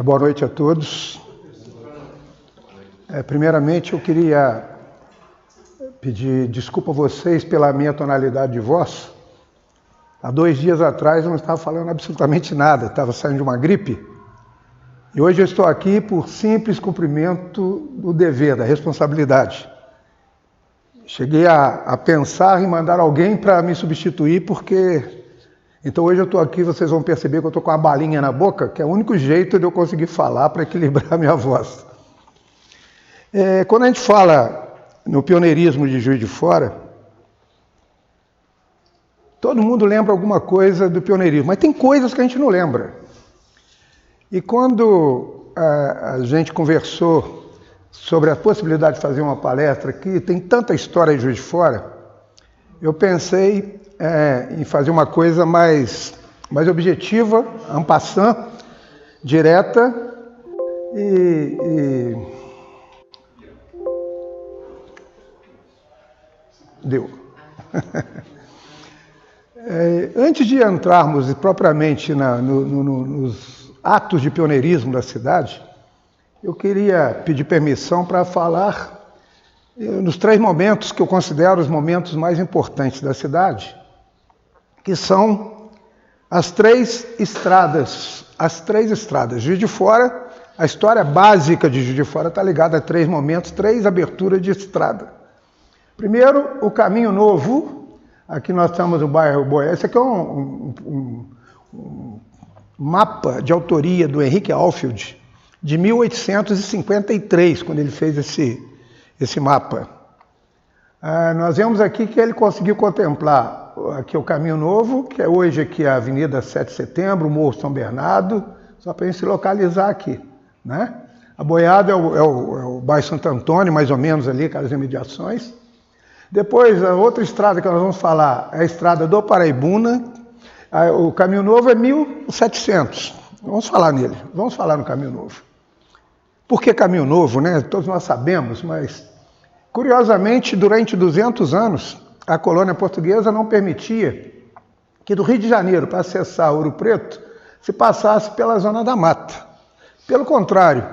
Boa noite a todos. Primeiramente, eu queria pedir desculpa a vocês pela minha tonalidade de voz. Há 2 dias atrás eu não estava falando absolutamente nada, estava saindo de uma gripe. E hoje eu estou aqui por simples cumprimento do dever, da responsabilidade. Cheguei a pensar em mandar alguém para me substituir, porque... Então hoje eu estou aqui, vocês vão perceber que eu estou com uma balinha na boca, que é o único jeito de eu conseguir falar para equilibrar a minha voz. Quando a gente fala no pioneirismo de Juiz de Fora, todo mundo lembra alguma coisa do pioneirismo, mas tem coisas que a gente não lembra. E quando a gente conversou sobre a possibilidade de fazer uma palestra aqui, tem tanta história em Juiz de Fora, eu pensei em fazer uma coisa mais objetiva, en passant, direta e... Deu. Antes de entrarmos propriamente nos atos de pioneirismo da cidade, eu queria pedir permissão para falar nos 3 momentos que eu considero os momentos mais importantes da cidade, que são as 3 estradas. As 3 estradas. Juiz de Fora, a história básica de Juiz de Fora está ligada a 3 momentos, 3 aberturas de estrada. Primeiro, o Caminho Novo. Aqui nós estamos no bairro Boia. Esse aqui é um mapa de autoria do Henrique Alfield, de 1853, quando ele fez esse mapa. Nós vemos aqui que ele conseguiu contemplar aqui o Caminho Novo, que é hoje aqui a Avenida 7 de Setembro, o Morro São Bernardo, só para a gente se localizar aqui, né? A Boiada é o bairro Santo Antônio, mais ou menos ali, aquelas imediações. Depois, a outra estrada que nós vamos falar é a estrada do Paraibuna. O Caminho Novo é 1700. Vamos falar nele, vamos falar no Caminho Novo. Por que Caminho Novo, né? Todos nós sabemos, mas curiosamente, durante 200 anos, a colônia portuguesa não permitia que do Rio de Janeiro, para acessar Ouro Preto, se passasse pela Zona da Mata. Pelo contrário,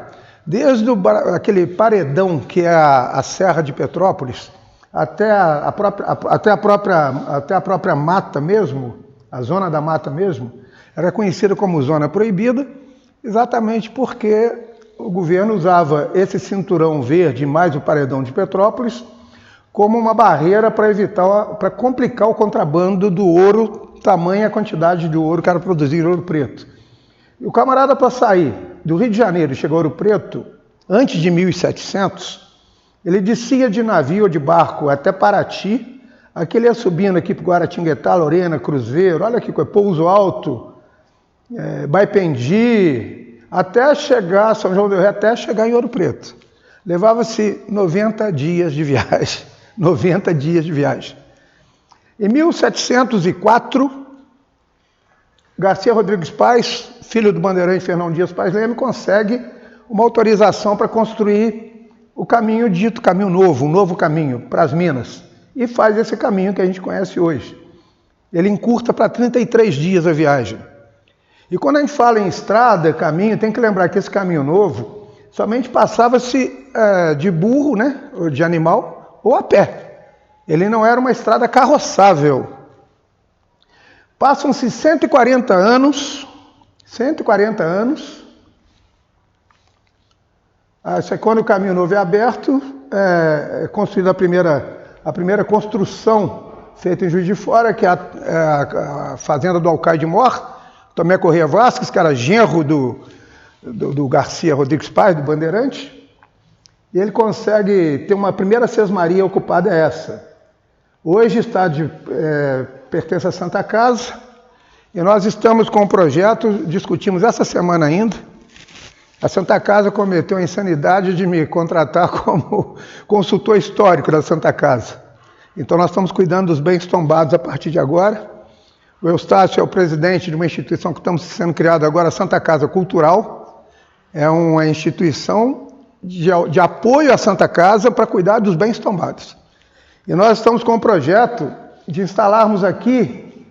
desde aquele paredão que é a Serra de Petrópolis, até a própria mata mesmo, a Zona da Mata mesmo, era conhecida como Zona Proibida, exatamente porque o governo usava esse cinturão verde mais o paredão de Petrópolis como uma barreira para evitar, para complicar o contrabando do ouro, tamanha quantidade de ouro que era produzido em Ouro Preto. E o camarada, para sair do Rio de Janeiro e chegar a Ouro Preto, antes de 1700, ele descia de navio ou de barco até Paraty, aqui ele ia subindo aqui para Guaratinguetá, Lorena, Cruzeiro, olha aqui, Pouso Alto, Baipendi, até chegar, São João del Rei, até chegar em Ouro Preto. Levava-se 90 dias de viagem. 90 dias de viagem. Em 1704, Garcia Rodrigues Paz, filho do bandeirante Fernão Dias Paz Leme, consegue uma autorização para construir o caminho dito Caminho Novo, um novo caminho para as Minas, e faz esse caminho que a gente conhece hoje. Ele encurta para 33 dias a viagem. E quando a gente fala em estrada, caminho, tem que lembrar que esse Caminho Novo somente passava-se de burro, né, ou de animal, ou a pé. Ele não era uma estrada carroçável. Passam-se 140 anos, isso é quando o Caminho Novo é aberto, é construída a primeira construção feita em Juiz de Fora, que é a fazenda do Alcaide Mor, Tomé Corrêa Vasques, que era genro do Garcia Rodrigues Paz, do Bandeirante, e ele consegue ter uma primeira sesmaria ocupada, essa. Hoje pertence à Santa Casa, e nós estamos com um projeto, discutimos essa semana ainda. A Santa Casa cometeu a insanidade de me contratar como consultor histórico da Santa Casa. Então nós estamos cuidando dos bens tombados a partir de agora. O Eustácio é o presidente de uma instituição que estamos sendo criada agora, a Santa Casa Cultural. É uma instituição de apoio à Santa Casa para cuidar dos bens tombados. E nós estamos com um projeto de instalarmos aqui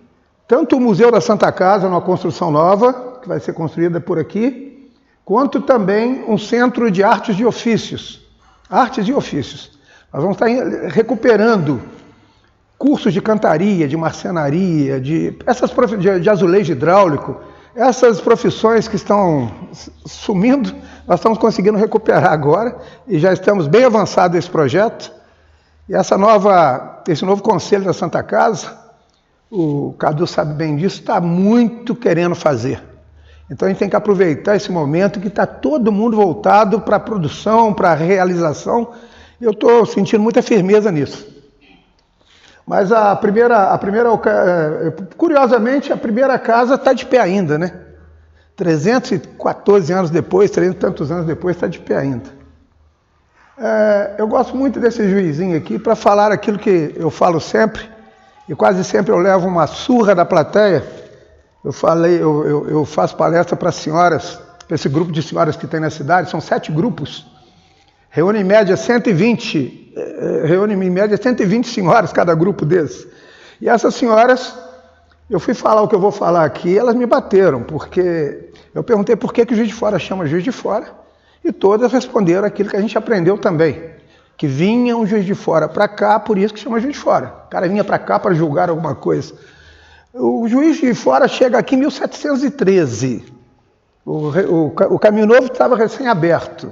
tanto o Museu da Santa Casa, numa construção nova, que vai ser construída por aqui, quanto também um centro de artes e ofícios. Artes e ofícios. Nós vamos estar recuperando cursos de cantaria, de marcenaria, de azulejo hidráulico, essas profissões que estão sumindo, nós estamos conseguindo recuperar agora e já estamos bem avançados nesse projeto. E esse novo conselho da Santa Casa, o Cadu sabe bem disso, está muito querendo fazer. Então a gente tem que aproveitar esse momento que está todo mundo voltado para a produção, para a realização. Eu estou sentindo muita firmeza nisso. Mas curiosamente, a primeira casa está de pé ainda, né? 314 anos depois, 300 e tantos anos depois, está de pé ainda. Eu gosto muito desse juizinho aqui para falar aquilo que eu falo sempre, e quase sempre eu levo uma surra da plateia. Eu faço palestra para senhoras, para esse grupo de senhoras que tem na cidade, são 7 grupos, reúne em média 120 senhoras cada grupo desses. E essas senhoras, eu fui falar o que eu vou falar aqui, elas me bateram, porque eu perguntei por que o Juiz de Fora chama Juiz de Fora, e todas responderam aquilo que a gente aprendeu também, que vinha um Juiz de Fora para cá, por isso que chama Juiz de Fora. O cara vinha para cá para julgar alguma coisa. O Juiz de Fora chega aqui em 1713. O Caminho Novo estava recém-aberto.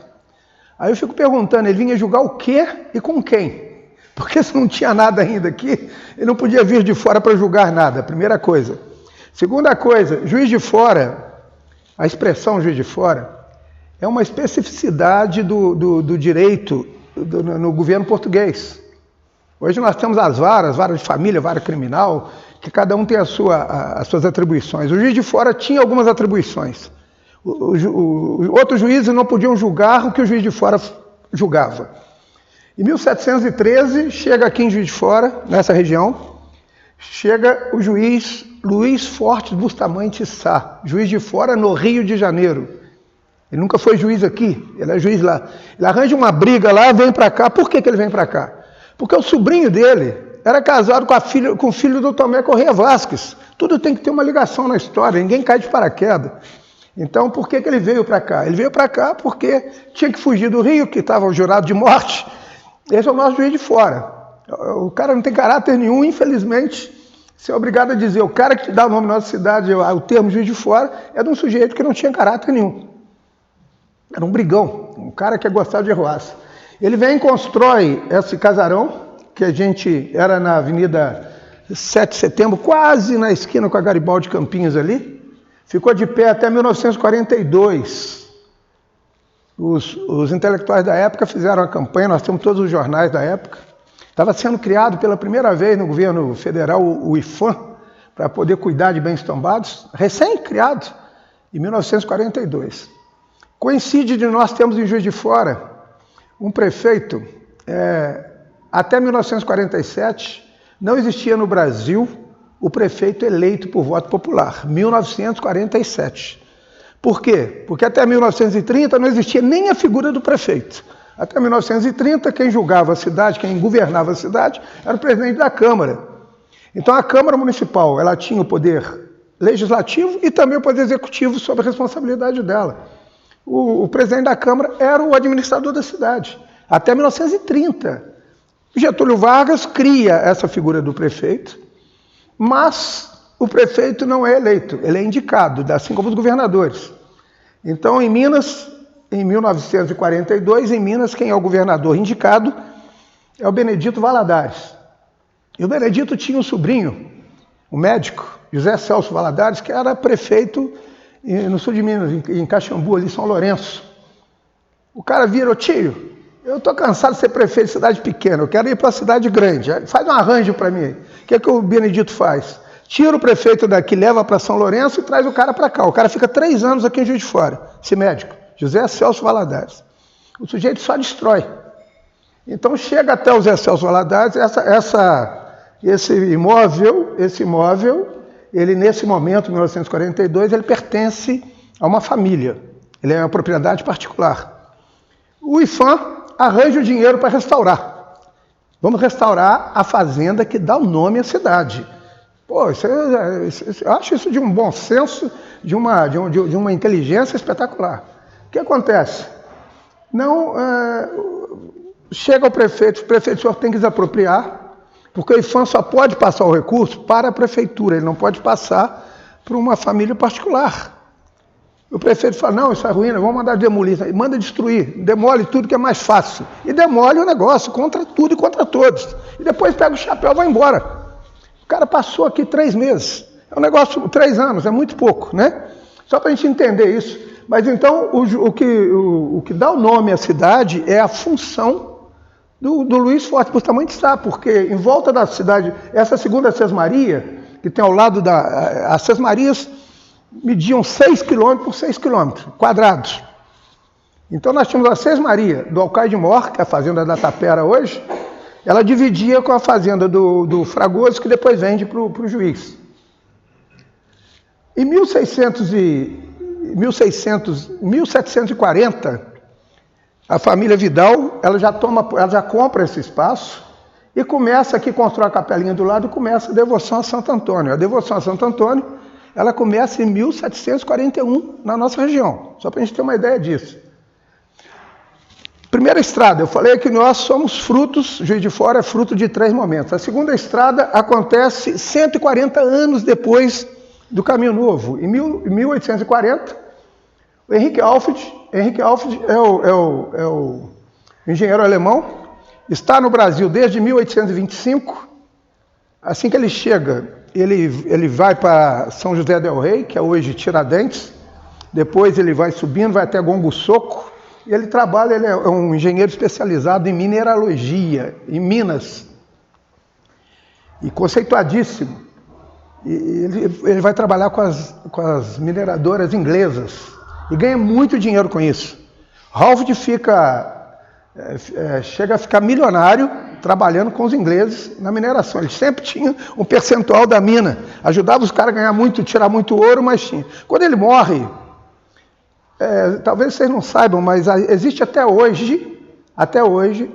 Aí eu fico perguntando, ele vinha julgar o quê e com quem? Porque se não tinha nada ainda aqui, ele não podia vir de fora para julgar nada, primeira coisa. Segunda coisa, Juiz de Fora, a expressão Juiz de Fora, é uma especificidade do direito no governo português. Hoje nós temos as varas de família, vara criminal, que cada um tem as suas atribuições. O Juiz de Fora tinha algumas atribuições. Outros juízes não podiam julgar o que o Juiz de Fora julgava. Em 1713, chega aqui em Juiz de Fora, nessa região, chega o juiz Luiz Fortes Bustamante Sá, Juiz de Fora no Rio de Janeiro. Ele nunca foi juiz aqui, ele é juiz lá. Ele arranja uma briga lá, vem para cá. Por que ele vem para cá? Porque o sobrinho dele era casado com o filho do Tomé Correia Vasques. Tudo tem que ter uma ligação na história, ninguém cai de paraquedas. Então, por que ele veio para cá? Ele veio para cá porque tinha que fugir do Rio, que estava jurado de morte. Esse é o nosso Juiz de Fora. O cara não tem caráter nenhum, infelizmente. Você é obrigado a dizer, o cara que dá o nome da nossa cidade, o termo Juiz de Fora, é de um sujeito que não tinha caráter nenhum. Era um brigão, um cara que gostava de arruaça. Ele vem e constrói esse casarão, que a gente era na Avenida 7 de Setembro, quase na esquina com a Garibaldi Campinhos ali. Ficou de pé até 1942. Os intelectuais da época fizeram a campanha, nós temos todos os jornais da época. Estava sendo criado pela primeira vez no governo federal o IFAM, para poder cuidar de bens tombados, recém-criado, em 1942. Coincide de nós termos em Juiz de Fora um prefeito, até 1947, não existia no Brasil o prefeito eleito por voto popular, 1947. Por quê? Porque até 1930 não existia nem a figura do prefeito. Até 1930, quem julgava a cidade, quem governava a cidade, era o presidente da Câmara. Então a Câmara Municipal, ela tinha o poder legislativo e também o poder executivo sob a responsabilidade dela. O presidente da Câmara era o administrador da cidade, até 1930. Getúlio Vargas cria essa figura do prefeito, mas o prefeito não é eleito, ele é indicado, assim como os governadores. Então, em Minas, em 1942, em Minas, quem é o governador indicado é o Benedito Valadares. E o Benedito tinha um sobrinho, um médico, José Celso Valadares, que era prefeito no sul de Minas, em Caxambu, ali em São Lourenço. O cara vira, tio, eu estou cansado de ser prefeito de cidade pequena, eu quero ir para a cidade grande, faz um arranjo para mim. O que é que o Benedito faz? Tira o prefeito daqui, leva para São Lourenço e traz o cara para cá. O cara fica 3 anos aqui em Juiz de Fora, esse médico, José Celso Valadares. O sujeito só destrói. Então chega até o José Celso Valadares, esse imóvel, ele nesse momento, em 1942, ele pertence a uma família. Ele é uma propriedade particular. O IFAM arranja o dinheiro para restaurar. Vamos restaurar a fazenda que dá o nome à cidade. Pô, eu acho isso de um bom senso, de uma inteligência espetacular. O que acontece? Não, chega ao prefeito, o prefeito tem que desapropriar, porque o IPHAN só pode passar o recurso para a prefeitura, ele não pode passar para uma família particular. O prefeito fala, não, isso é ruína, vamos mandar demolir, manda destruir, demole tudo que é mais fácil. E demole o negócio contra tudo e contra todos. E depois pega o chapéu e vai embora. O cara passou aqui 3 meses. É um negócio, 3 anos, é muito pouco, né? Só para a gente entender isso. Mas então, o que dá o nome à cidade é a função do Luiz Forte Bustamante Sá, porque em volta da cidade, essa segunda Sesmaria, que tem ao lado as Sesmarias, mediam 6 quilômetros por 6 quilômetros quadrados. Então nós tínhamos a Sesmaria do Alcaide Mor, que é a fazenda da Tapera hoje, ela dividia com a fazenda do Fragoso, que depois vende para o Juiz. Em 1740, a família Vidal, ela já compra esse espaço e começa aqui, constrói a capelinha do lado e começa a devoção a Santo Antônio. A devoção a Santo Antônio, ela começa em 1741 na nossa região, só para a gente ter uma ideia disso. Primeira estrada, eu falei que nós somos frutos, Juiz de Fora é fruto de 3 momentos. A segunda estrada acontece 140 anos depois do Caminho Novo. Em 1840, o Henrique Alfred é o engenheiro alemão, está no Brasil desde 1825. Assim que ele chega, ele vai para São José del Rei, que é hoje Tiradentes, depois ele vai subindo, vai até Gongo Soco, e ele trabalha, ele é um engenheiro especializado em mineralogia, em Minas, e conceituadíssimo. E ele vai trabalhar com as mineradoras inglesas, e ganha muito dinheiro com isso. Halford chega a ficar milionário trabalhando com os ingleses na mineração. Ele sempre tinha um percentual da mina, ajudava os caras a ganhar muito, tirar muito ouro, mas tinha. Quando ele morre, talvez vocês não saibam, mas existe até hoje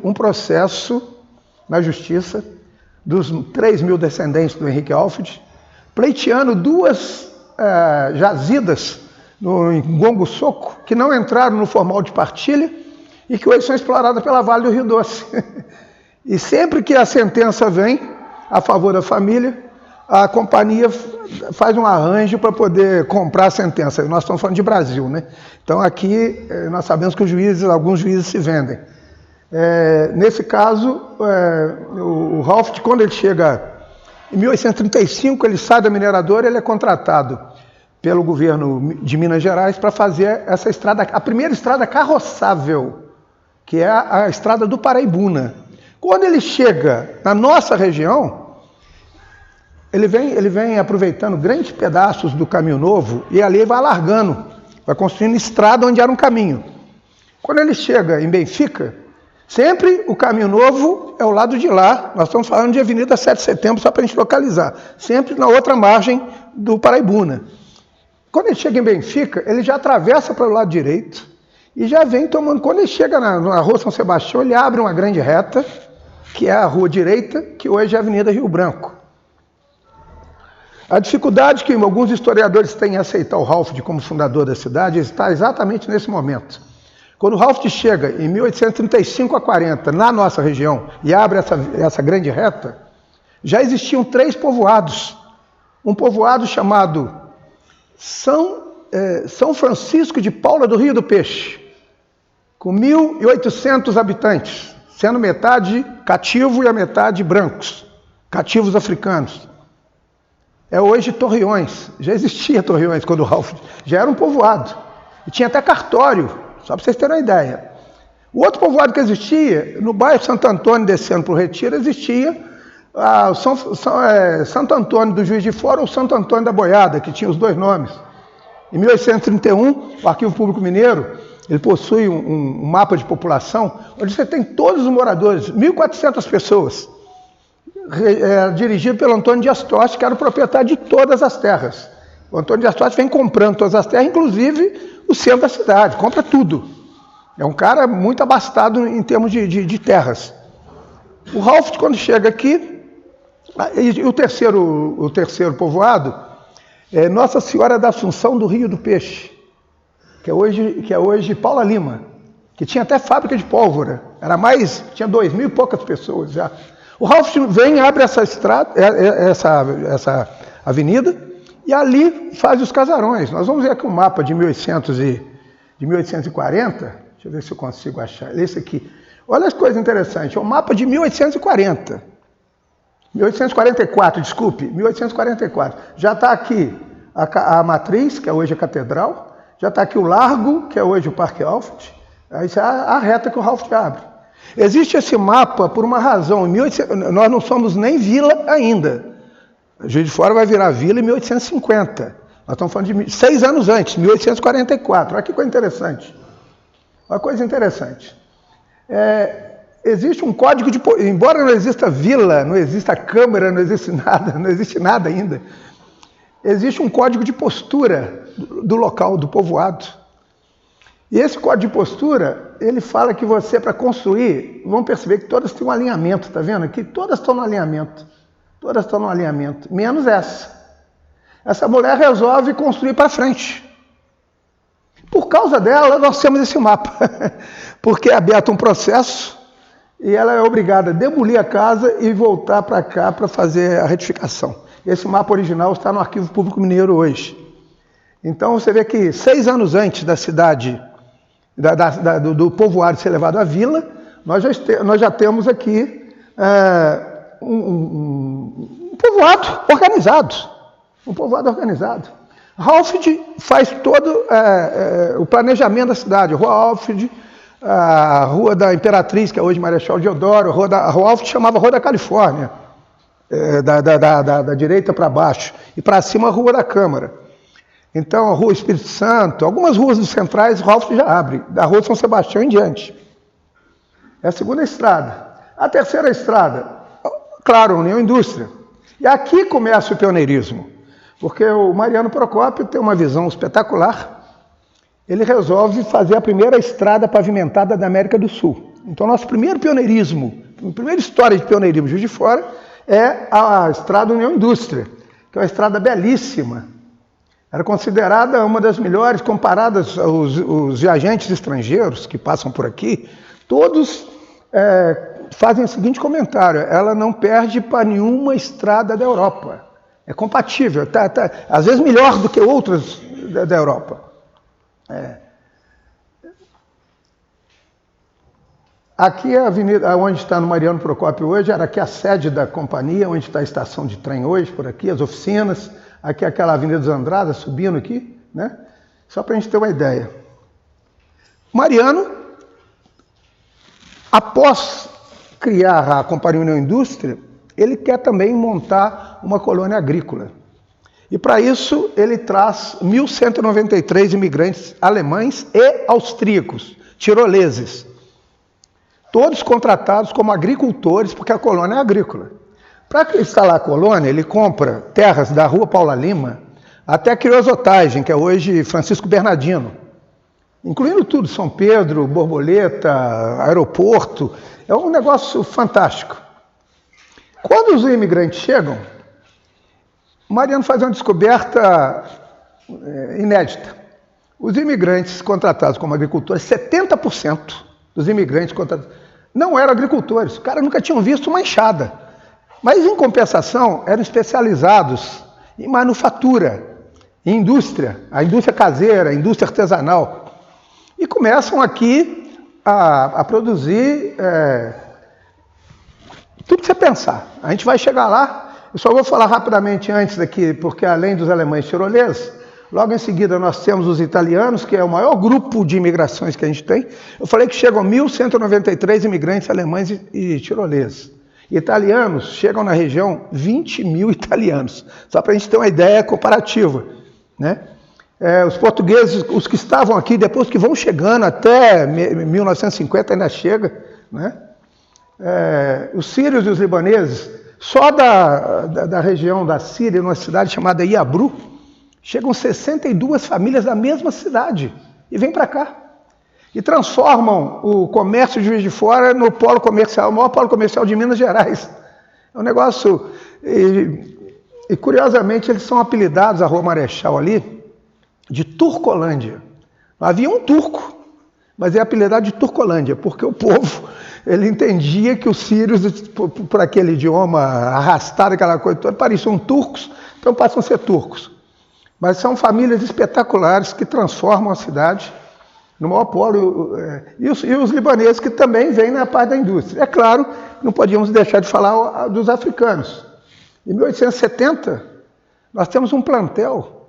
um processo na justiça dos 3.000 descendentes do Henrique Alfred, pleiteando 2 jazidas em Gongo Soco, que não entraram no formal de partilha e que hoje são exploradas pela Vale do Rio Doce. E sempre que a sentença vem a favor da família, a companhia faz um arranjo para poder comprar a sentença. Nós estamos falando de Brasil, né? Então aqui nós sabemos que alguns juízes se vendem. Nesse caso, o Halford, quando ele chega em 1835, ele sai da mineradora, ele é contratado pelo governo de Minas Gerais para fazer essa estrada, a primeira estrada carroçável, que é a estrada do Paraibuna. Quando ele chega na nossa região, ele vem aproveitando grandes pedaços do Caminho Novo e ali vai alargando, vai construindo estrada onde era um caminho. Quando ele chega em Benfica, sempre o Caminho Novo é o lado de lá, nós estamos falando de Avenida 7 de Setembro, só para a gente localizar, sempre na outra margem do Paraibuna. Quando ele chega em Benfica, ele já atravessa para o lado direito e já vem tomando. Quando ele chega na Rua São Sebastião, ele abre uma grande reta, que é a rua direita, que hoje é a Avenida Rio Branco. A dificuldade que alguns historiadores têm em aceitar o Halford como fundador da cidade está exatamente nesse momento. Quando o Halford chega em 1835 a 40 na nossa região e abre essa grande reta, já existiam 3 povoados. Um povoado chamado São Francisco de Paula do Rio do Peixe, com 1.800 habitantes, sendo metade cativo e a metade brancos, cativos africanos. É hoje Torreões, já existia Torreões quando o Halford, já era um povoado, e tinha até cartório, só para vocês terem uma ideia. O outro povoado que existia, no bairro Santo Antônio, descendo para o Retiro, existia Santo Antônio do Juiz de Fora ou Santo Antônio da Boiada, que tinha os 2 nomes. Em 1831, o Arquivo Público Mineiro, ele possui um mapa de população, onde você tem todos os moradores, 1.400 pessoas, dirigido pelo Antônio Dias Toste, que era o proprietário de todas as terras. O Antônio Dias Toste vem comprando todas as terras, inclusive o centro da cidade, compra tudo. É um cara muito abastado em termos de terras. O Halford, quando chega aqui, e o terceiro povoado é Nossa Senhora da Assunção do Rio do Peixe, que é hoje Paula Lima, que tinha até fábrica de pólvora, tinha 2.000 e poucas pessoas já. O Ralph vem, abre essa estrada, essa avenida, e ali faz os casarões. Nós vamos ver aqui um mapa de 1840, deixa eu ver se eu consigo achar, esse aqui. Olha as coisas interessantes, é um mapa de 1844, desculpe, 1844. Já está aqui a matriz, que é hoje a catedral, já está aqui o largo, que é hoje o Parque Alfred, aí é a reta que o Ralph abre. Existe esse mapa por uma razão, nós não somos nem vila ainda. Juiz de Fora vai virar vila em 1850. Nós estamos falando de 6 anos antes, 1844. Olha que coisa interessante. Uma coisa interessante. Existe um código de... Embora não exista vila, não exista câmara, não existe nada ainda, existe um código de postura do local, do povoado. E esse código de postura, ele fala que você, para construir, vão perceber que todas têm um alinhamento, tá vendo aqui? Todas estão no alinhamento. Todas estão no alinhamento, menos essa. Essa mulher resolve construir para frente. Por causa dela, nós temos esse mapa. Porque é aberto um processo e ela é obrigada a demolir a casa e voltar para cá para fazer a retificação. Esse mapa original está no Arquivo Público Mineiro hoje. Então você vê que 6 anos antes da cidade, do povoado ser levado à vila, nós já temos aqui um povoado organizado. Um povoado organizado. Halford faz todo o planejamento da cidade. Rua Halford, a Rua da Imperatriz, que é hoje Marechal Deodoro, a Rua Halford chamava Rua da Califórnia, da direita para baixo, e para cima a Rua da Câmara. Então, a Rua Espírito Santo, algumas ruas dos centrais, o Halford já abre, da Rua São Sebastião em diante. É a segunda estrada. A terceira estrada, claro, União Indústria. E aqui começa o pioneirismo, porque o Mariano Procópio tem uma visão espetacular. Ele resolve fazer a primeira estrada pavimentada da América do Sul. Então, nosso primeiro pioneirismo, a primeira história de pioneirismo Juiz de Fora é a estrada União Indústria, que é uma estrada belíssima. Era considerada uma das melhores, comparadas aos viajantes estrangeiros que passam por aqui, todos fazem o seguinte comentário: ela não perde para nenhuma estrada da Europa. É compatível, às vezes melhor do que outras da Europa. Aqui é a avenida onde está no Mariano Procópio hoje, era aqui a sede da companhia, onde está a estação de trem hoje, por aqui, as oficinas. Aqui é aquela Avenida dos Andradas, subindo aqui, né? Só para a gente ter uma ideia. Mariano, após criar a Companhia União Indústria, ele quer também montar uma colônia agrícola. E para isso ele traz 1.193 imigrantes alemães e austríacos, tiroleses, todos contratados como agricultores, porque a colônia é agrícola. Para instalar a colônia, ele compra terras da Rua Paula Lima até Criosotagem, que é hoje Francisco Bernardino, incluindo tudo, São Pedro, Borboleta, aeroporto. É um negócio fantástico. Quando os imigrantes chegam, Mariano faz uma descoberta inédita. Os imigrantes contratados como agricultores, 70% dos imigrantes contratados não eram agricultores. Os caras nunca tinham visto uma enxada. Mas, em compensação, eram especializados em manufatura, em indústria, a indústria caseira, a indústria artesanal. E começam aqui a produzir tudo que você pensar. A gente vai chegar lá. Eu só vou falar rapidamente antes daqui, porque além dos alemães tiroleses, logo em seguida nós temos os italianos, que é o maior grupo de imigrações que a gente tem. Eu falei que chegam 1.193 imigrantes alemães e tiroleses. Italianos, chegam na região 20.000 italianos, só para a gente ter uma ideia comparativa, né? Os portugueses, os que estavam aqui, depois que vão chegando até 1950 ainda chega, né? Os sírios e os libaneses, só da região da Síria, numa cidade chamada Iabru, chegam 62 famílias da mesma cidade e vêm para cá. E transformam o comércio de Juiz de Fora no polo comercial, o maior polo comercial de Minas Gerais. É um negócio... E curiosamente, eles são apelidados, a Rua Marechal ali, de Turcolândia. Havia um turco, mas é apelidado de Turcolândia, porque o povo, ele entendia que os sírios, por aquele idioma arrastado, aquela coisa toda, pareciam turcos, então passam a ser turcos. Mas são famílias espetaculares que transformam a cidade no maior polo. E os libaneses que também vêm na parte da indústria. É claro, não podíamos deixar de falar dos africanos. Em 1870, nós temos um plantel,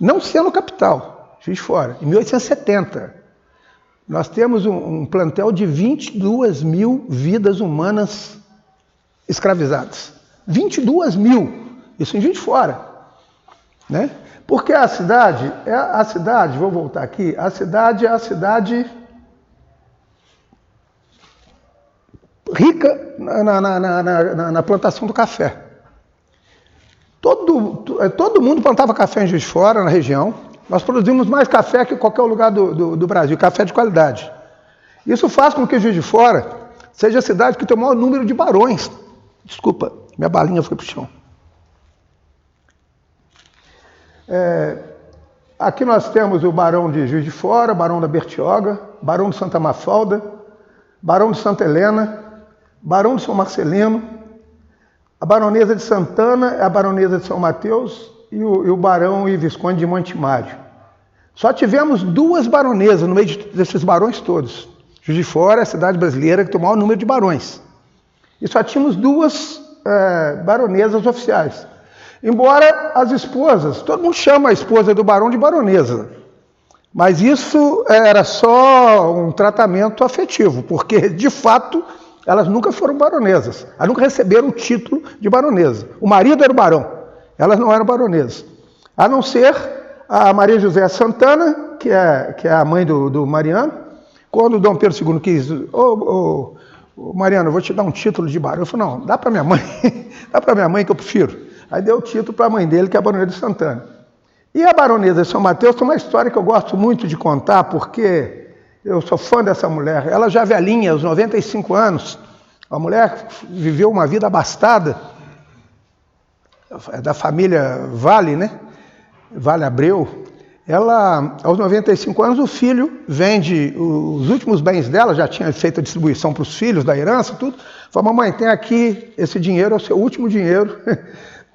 não sendo capital, Juiz de Fora, em 1870. Nós temos um plantel de 22 mil vidas humanas escravizadas. 22 mil, isso em Juiz de Fora. Né? Porque a cidade, vou voltar aqui, a cidade é a cidade rica na plantação do café. Todo mundo plantava café em Juiz de Fora, na região. Nós produzimos mais café que qualquer lugar do Brasil, café de qualidade. Isso faz com que Juiz de Fora seja a cidade que tem o maior número de barões. Desculpa, minha balinha foi para o chão. Aqui nós temos o Barão de Juiz de Fora, Barão da Bertioga, Barão de Santa Mafalda, Barão de Santa Helena, Barão de São Marcelino, a Baronesa de Santana, a Baronesa de São Mateus e o Barão e Visconde de Montemário. Só tivemos 2 baronesas no meio desses barões todos. Juiz de Fora é a cidade brasileira que tem o maior número de barões. E só tínhamos 2 baronesas oficiais. Embora as esposas, todo mundo chama a esposa do barão de baronesa, mas isso era só um tratamento afetivo, porque de fato elas nunca foram baronesas, elas nunca receberam o título de baronesa. O marido era o barão, elas não eram baronesas, a não ser a Maria José Santana, que é a mãe do Mariano. Quando o Dom Pedro II quis, Mariano, eu vou te dar um título de barão, eu falei, não, dá para minha mãe, dá para minha mãe que eu prefiro. Aí deu o título para a mãe dele, que é a Baronesa de Santana. E a Baronesa de São Mateus tem uma história que eu gosto muito de contar, porque eu sou fã dessa mulher. Ela já velhinha, aos 95 anos, a mulher viveu uma vida abastada, é da família Vale, né? Vale Abreu. Ela, aos 95 anos, o filho vende os últimos bens dela, já tinha feito a distribuição para os filhos da herança, tudo. Falou, mamãe, tem aqui esse dinheiro, é o seu último dinheiro.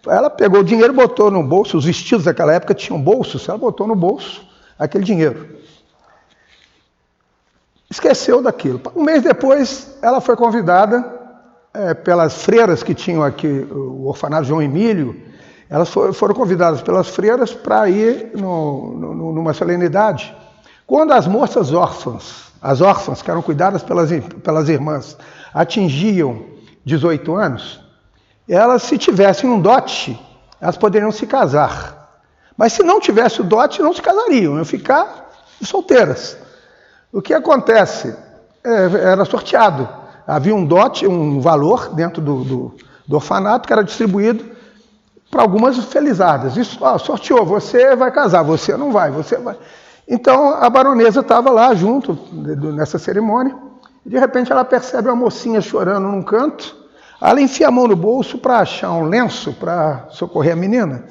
Ela pegou o dinheiro e botou no bolso, os vestidos daquela época tinham bolsos, ela botou no bolso aquele dinheiro. Esqueceu daquilo. Um mês depois, ela foi convidada pelas freiras que tinham aqui, o orfanato João Emílio, elas foram convidadas pelas freiras para ir numa solenidade. Quando as moças órfãs, as órfãs que eram cuidadas pelas irmãs, atingiam 18 anos, elas, se tivessem um dote, elas poderiam se casar. Mas se não tivesse o dote, não se casariam, iam ficar solteiras. O que acontece? Era sorteado. Havia um dote, um valor dentro do orfanato que era distribuído para algumas felizadas. Isso, sorteou, você vai casar, você não vai, você vai. Então a baronesa estava lá junto nessa cerimônia, e de repente ela percebe uma mocinha chorando num canto. Ela enfia a mão no bolso para achar um lenço para socorrer a menina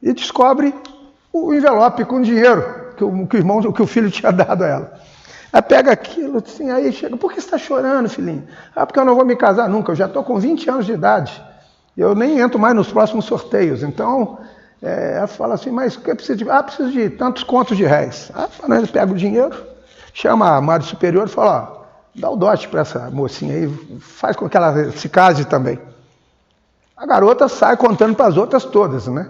e descobre o envelope com dinheiro que o filho tinha dado a ela. Ela pega aquilo, assim, aí chega, por que você está chorando, filhinho? Porque eu não vou me casar nunca, eu já estou com 20 anos de idade, eu nem entro mais nos próximos sorteios. Então, ela fala assim, mas o que precisa de? Preciso de tantos contos de réis. Ela pega o dinheiro, chama a Madre Superior e fala, dá o dote para essa mocinha aí, faz com que ela se case também. A garota sai contando para as outras todas, né?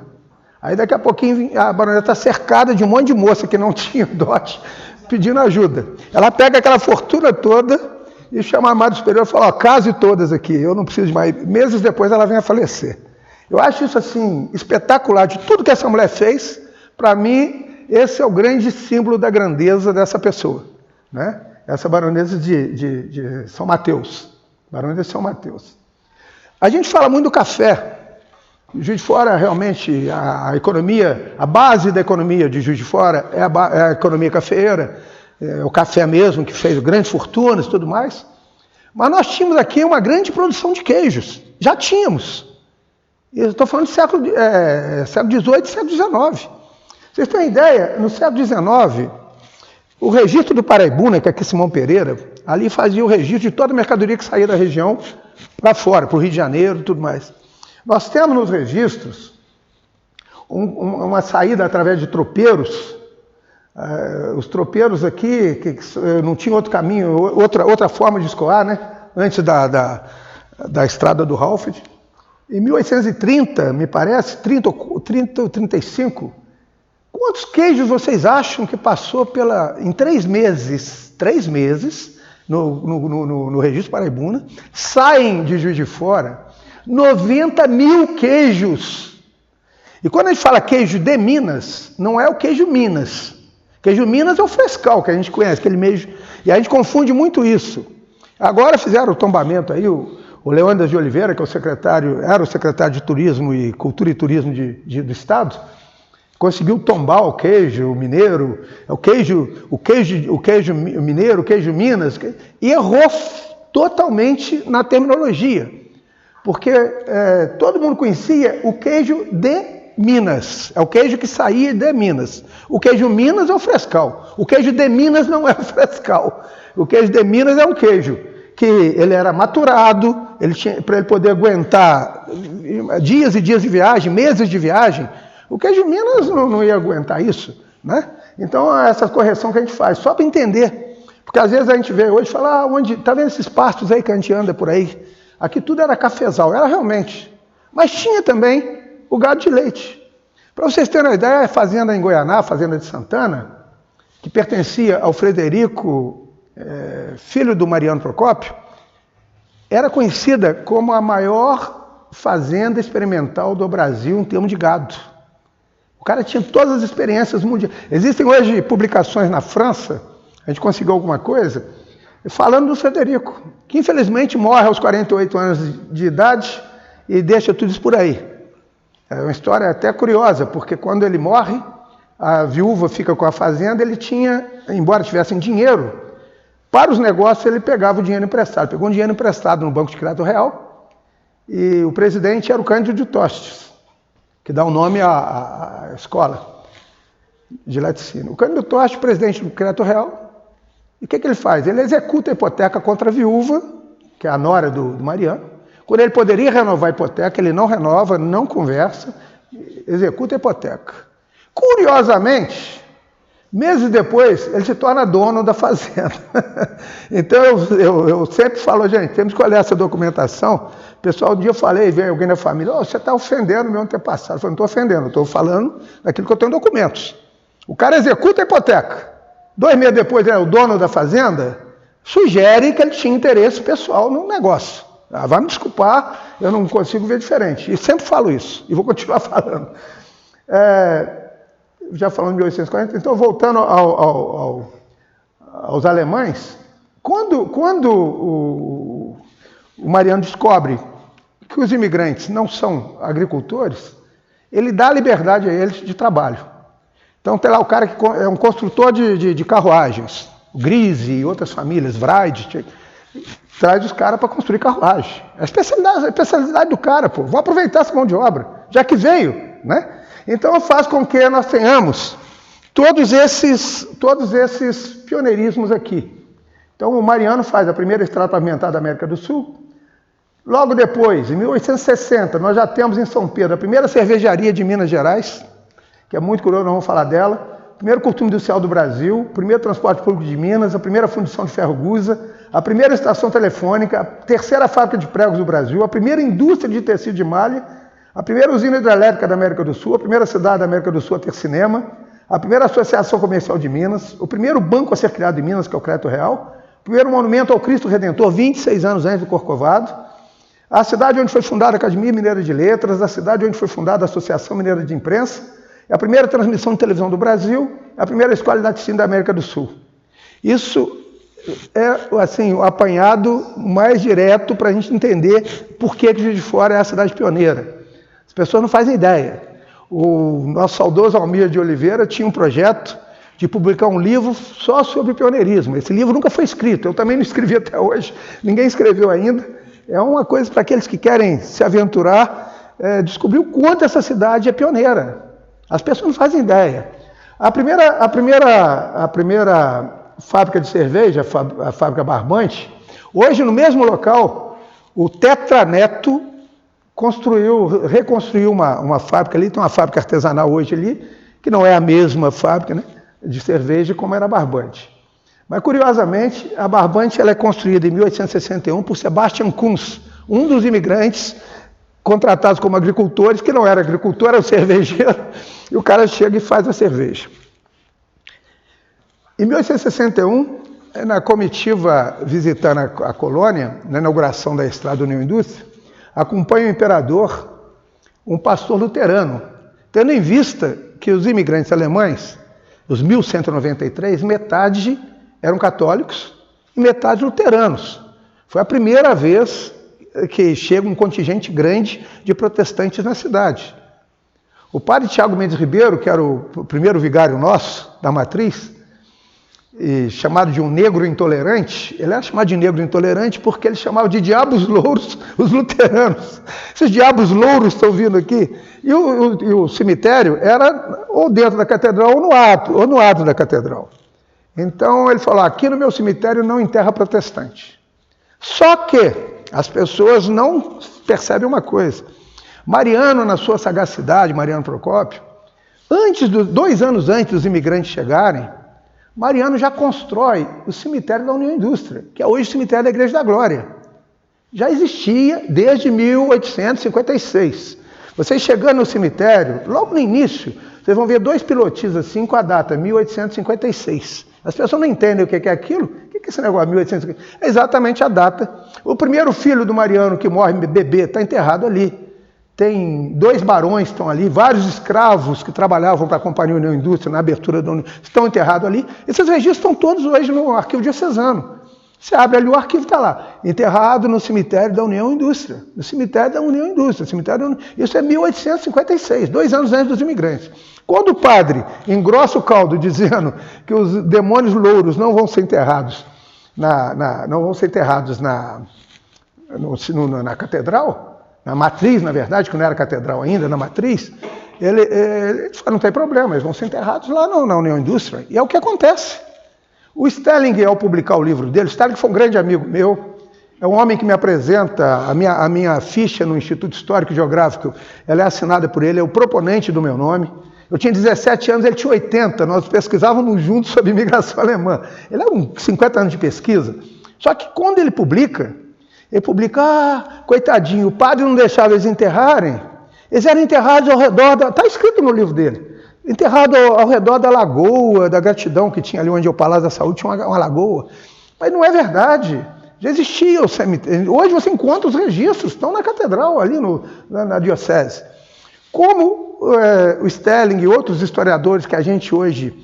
Aí daqui a pouquinho a baronesa está cercada de um monte de moça que não tinha dote, pedindo ajuda. Ela pega aquela fortuna toda e chama a Madre Superior e fala, case todas aqui, eu não preciso de mais. Meses depois ela vem a falecer. Eu acho isso assim espetacular, de tudo que essa mulher fez. Para mim, esse é o grande símbolo da grandeza dessa pessoa, né? Essa baronesa de São Mateus. Baronesa de São Mateus. A gente fala muito do café. Juiz de Fora, realmente, a economia, a base da economia de Juiz de Fora é a economia cafeeira, é o café mesmo, que fez grandes fortunas e tudo mais. Mas nós tínhamos aqui uma grande produção de queijos. Já tínhamos. Eu estou falando do século XVIII e século XIX. Vocês têm uma ideia? No século XIX, O registro do Paraibuna, que é aqui Simão Pereira, ali fazia o registro de toda a mercadoria que saía da região para fora, para o Rio de Janeiro e tudo mais. Nós temos nos registros uma saída através de tropeiros. Os tropeiros aqui, que não tinha outro caminho, outra forma de escoar, né? Antes da estrada do Halford. Em 1830, me parece, 30 ou 35, quantos queijos vocês acham que passou em 3 meses, no registro Paraibuna, saem de Juiz de Fora 90 mil queijos. E quando a gente fala queijo de Minas, não é o queijo Minas. Queijo Minas é o frescal que a gente conhece, aquele meio. E a gente confunde muito isso. Agora fizeram o tombamento aí, o Leônidas de Oliveira, que era o secretário de Turismo e Cultura e Turismo do Estado, conseguiu tombar o queijo mineiro, o queijo mineiro, o queijo Minas, e errou totalmente na terminologia. Porque todo mundo conhecia o queijo de Minas, é o queijo que saía de Minas. O queijo Minas é o frescal, o queijo de Minas não é o frescal. O queijo de Minas é um queijo que ele era maturado, para ele poder aguentar dias e dias de viagem, meses de viagem. O queijo Minas não ia aguentar isso, né? Então, essa correção que a gente faz, só para entender. Porque às vezes a gente vê hoje e fala, tá vendo esses pastos aí que a gente anda por aí? Aqui tudo era cafezal, era realmente. Mas tinha também o gado de leite. Para vocês terem uma ideia, a fazenda em Goianá, a fazenda de Santana, que pertencia ao Frederico, filho do Mariano Procópio, era conhecida como a maior fazenda experimental do Brasil em termos de gado. O cara tinha todas as experiências mundiais. Existem hoje publicações na França, a gente conseguiu alguma coisa, falando do Frederico, que infelizmente morre aos 48 anos de idade e deixa tudo isso por aí. É uma história até curiosa, porque quando ele morre, a viúva fica com a fazenda, ele tinha, embora tivessem dinheiro, para os negócios ele pegava o dinheiro emprestado. Pegou um dinheiro emprestado no Banco de Crédito Real, e o presidente era o Cândido de Tostes, que dá o nome à escola de laticínio. O Cândido de Tostes, presidente do Crédito Real, e o que ele faz? Ele executa a hipoteca contra a viúva, que é a nora do Mariano. Quando ele poderia renovar a hipoteca, ele não renova, não conversa, executa a hipoteca. Curiosamente, meses depois, ele se torna dono da fazenda. Então, eu sempre falo, gente, temos que olhar essa documentação. Pessoal, um dia eu falei, veio alguém da família, você está ofendendo o meu antepassado. Eu falei, não estou ofendendo, estou falando daquilo que eu tenho em documentos. O cara executa a hipoteca. 2 meses depois, o dono da fazenda sugere que ele tinha interesse pessoal no negócio. Vai me desculpar, eu não consigo ver diferente. E sempre falo isso, e vou continuar falando. Já falando de 1840, então voltando aos alemães, quando o Mariano descobre que os imigrantes não são agricultores, ele dá liberdade a eles de trabalho. Então tem lá o cara que é um construtor de carruagens, o Grise e outras famílias, Wright, traz os caras para construir carruagem. É a especialidade do cara, pô. Vou aproveitar essa mão de obra, já que veio, né? Então faz com que nós tenhamos todos esses pioneirismos aqui. Então o Mariano faz a primeira estrada pavimentada da América do Sul. Logo depois, em 1860, nós já temos em São Pedro a primeira cervejaria de Minas Gerais, que é muito curioso, nós vamos falar dela. O primeiro culto industrial do Brasil, o primeiro transporte público de Minas, a primeira fundição de ferro gusa, a primeira estação telefônica, a terceira fábrica de pregos do Brasil, a primeira indústria de tecido de malha, a primeira usina hidrelétrica da América do Sul, a primeira cidade da América do Sul a ter cinema, a primeira associação comercial de Minas, o primeiro banco a ser criado em Minas, que é o Crédito Real, o primeiro monumento ao Cristo Redentor, 26 anos antes do Corcovado, a cidade onde foi fundada a Academia Mineira de Letras, a cidade onde foi fundada a Associação Mineira de Imprensa, a primeira transmissão de televisão do Brasil, a primeira escola de laticínio da América do Sul. Isso é assim, o apanhado mais direto para a gente entender por que Juiz de Fora é a cidade pioneira. As pessoas não fazem ideia. O nosso saudoso Almir de Oliveira tinha um projeto de publicar um livro só sobre pioneirismo. Esse livro nunca foi escrito, eu também não escrevi até hoje, ninguém escreveu ainda. É uma coisa para aqueles que querem se aventurar, descobrir o quanto essa cidade é pioneira. As pessoas não fazem ideia. A primeira fábrica de cerveja, a fábrica Barbante, hoje no mesmo local, o Tetraneto reconstruiu uma fábrica ali, tem uma fábrica artesanal hoje ali, que não é a mesma fábrica, né, de cerveja como era a Barbante. Mas, curiosamente, a Barbante ela é construída em 1861 por Sebastian Kunz, um dos imigrantes contratados como agricultores, que não era agricultor, era o cervejeiro, e o cara chega e faz a cerveja. Em 1861, na comitiva visitando a colônia, na inauguração da Estrada União Indústria, acompanha o imperador um pastor luterano, tendo em vista que os imigrantes alemães, os 1193, metade eram católicos e metade luteranos. Foi a primeira vez que chega um contingente grande de protestantes na cidade. O padre Tiago Mendes Ribeiro, que era o primeiro vigário nosso, da matriz, e chamado de um negro intolerante, ele era chamado de negro intolerante porque ele chamava de diabos louros os luteranos. Esses diabos louros estão vindo aqui. E o cemitério era ou dentro da catedral ou no ato da catedral. Então ele falou, aqui no meu cemitério não enterra protestante. Só que as pessoas não percebem uma coisa. Mariano, na sua sagacidade, Mariano Procópio, 2 anos antes dos imigrantes chegarem, Mariano já constrói o cemitério da União Indústria, que é hoje o cemitério da Igreja da Glória. Já existia desde 1856. Vocês chegando no cemitério, logo no início, vocês vão ver 2 pilotis assim com a data 1856. As pessoas não entendem o que é aquilo. O que é esse negócio 1856? É exatamente a data. O primeiro filho do Mariano que morre bebê está enterrado ali. Tem 2 barões que estão ali, vários escravos que trabalhavam para a Companhia União Indústria na abertura da União estão enterrados ali. Esses registros estão todos hoje no arquivo diocesano. Você abre ali, o arquivo está lá, enterrado no cemitério da União Indústria. No cemitério da União Indústria. Isso é 1856, 2 anos antes dos imigrantes. Quando o padre engrossa o caldo dizendo que os demônios louros não vão ser enterrados na catedral, na matriz, na verdade, que não era catedral ainda, na matriz, ele fala, não tem problema, eles vão ser enterrados lá na União Indústria. E é o que acontece. O Stelling, ao publicar o livro dele, o Stelling foi um grande amigo meu, é um homem que me apresenta, a minha ficha no Instituto Histórico e Geográfico, ela é assinada por ele, é o proponente do meu nome. Eu tinha 17 anos, ele tinha 80, nós pesquisávamos juntos sobre imigração alemã. Ele era 50 anos de pesquisa. Só que quando ele publica, coitadinho, o padre não deixava eles enterrarem. Eles eram enterrados ao redor está escrito no livro dele, enterrado ao redor da lagoa, da Gratidão, que tinha ali onde é o Palácio da Saúde, tinha uma lagoa. Mas não é verdade. Já existia o cemitério. Hoje você encontra os registros, estão na catedral, ali na diocese. Como o Stelling e outros historiadores que a gente hoje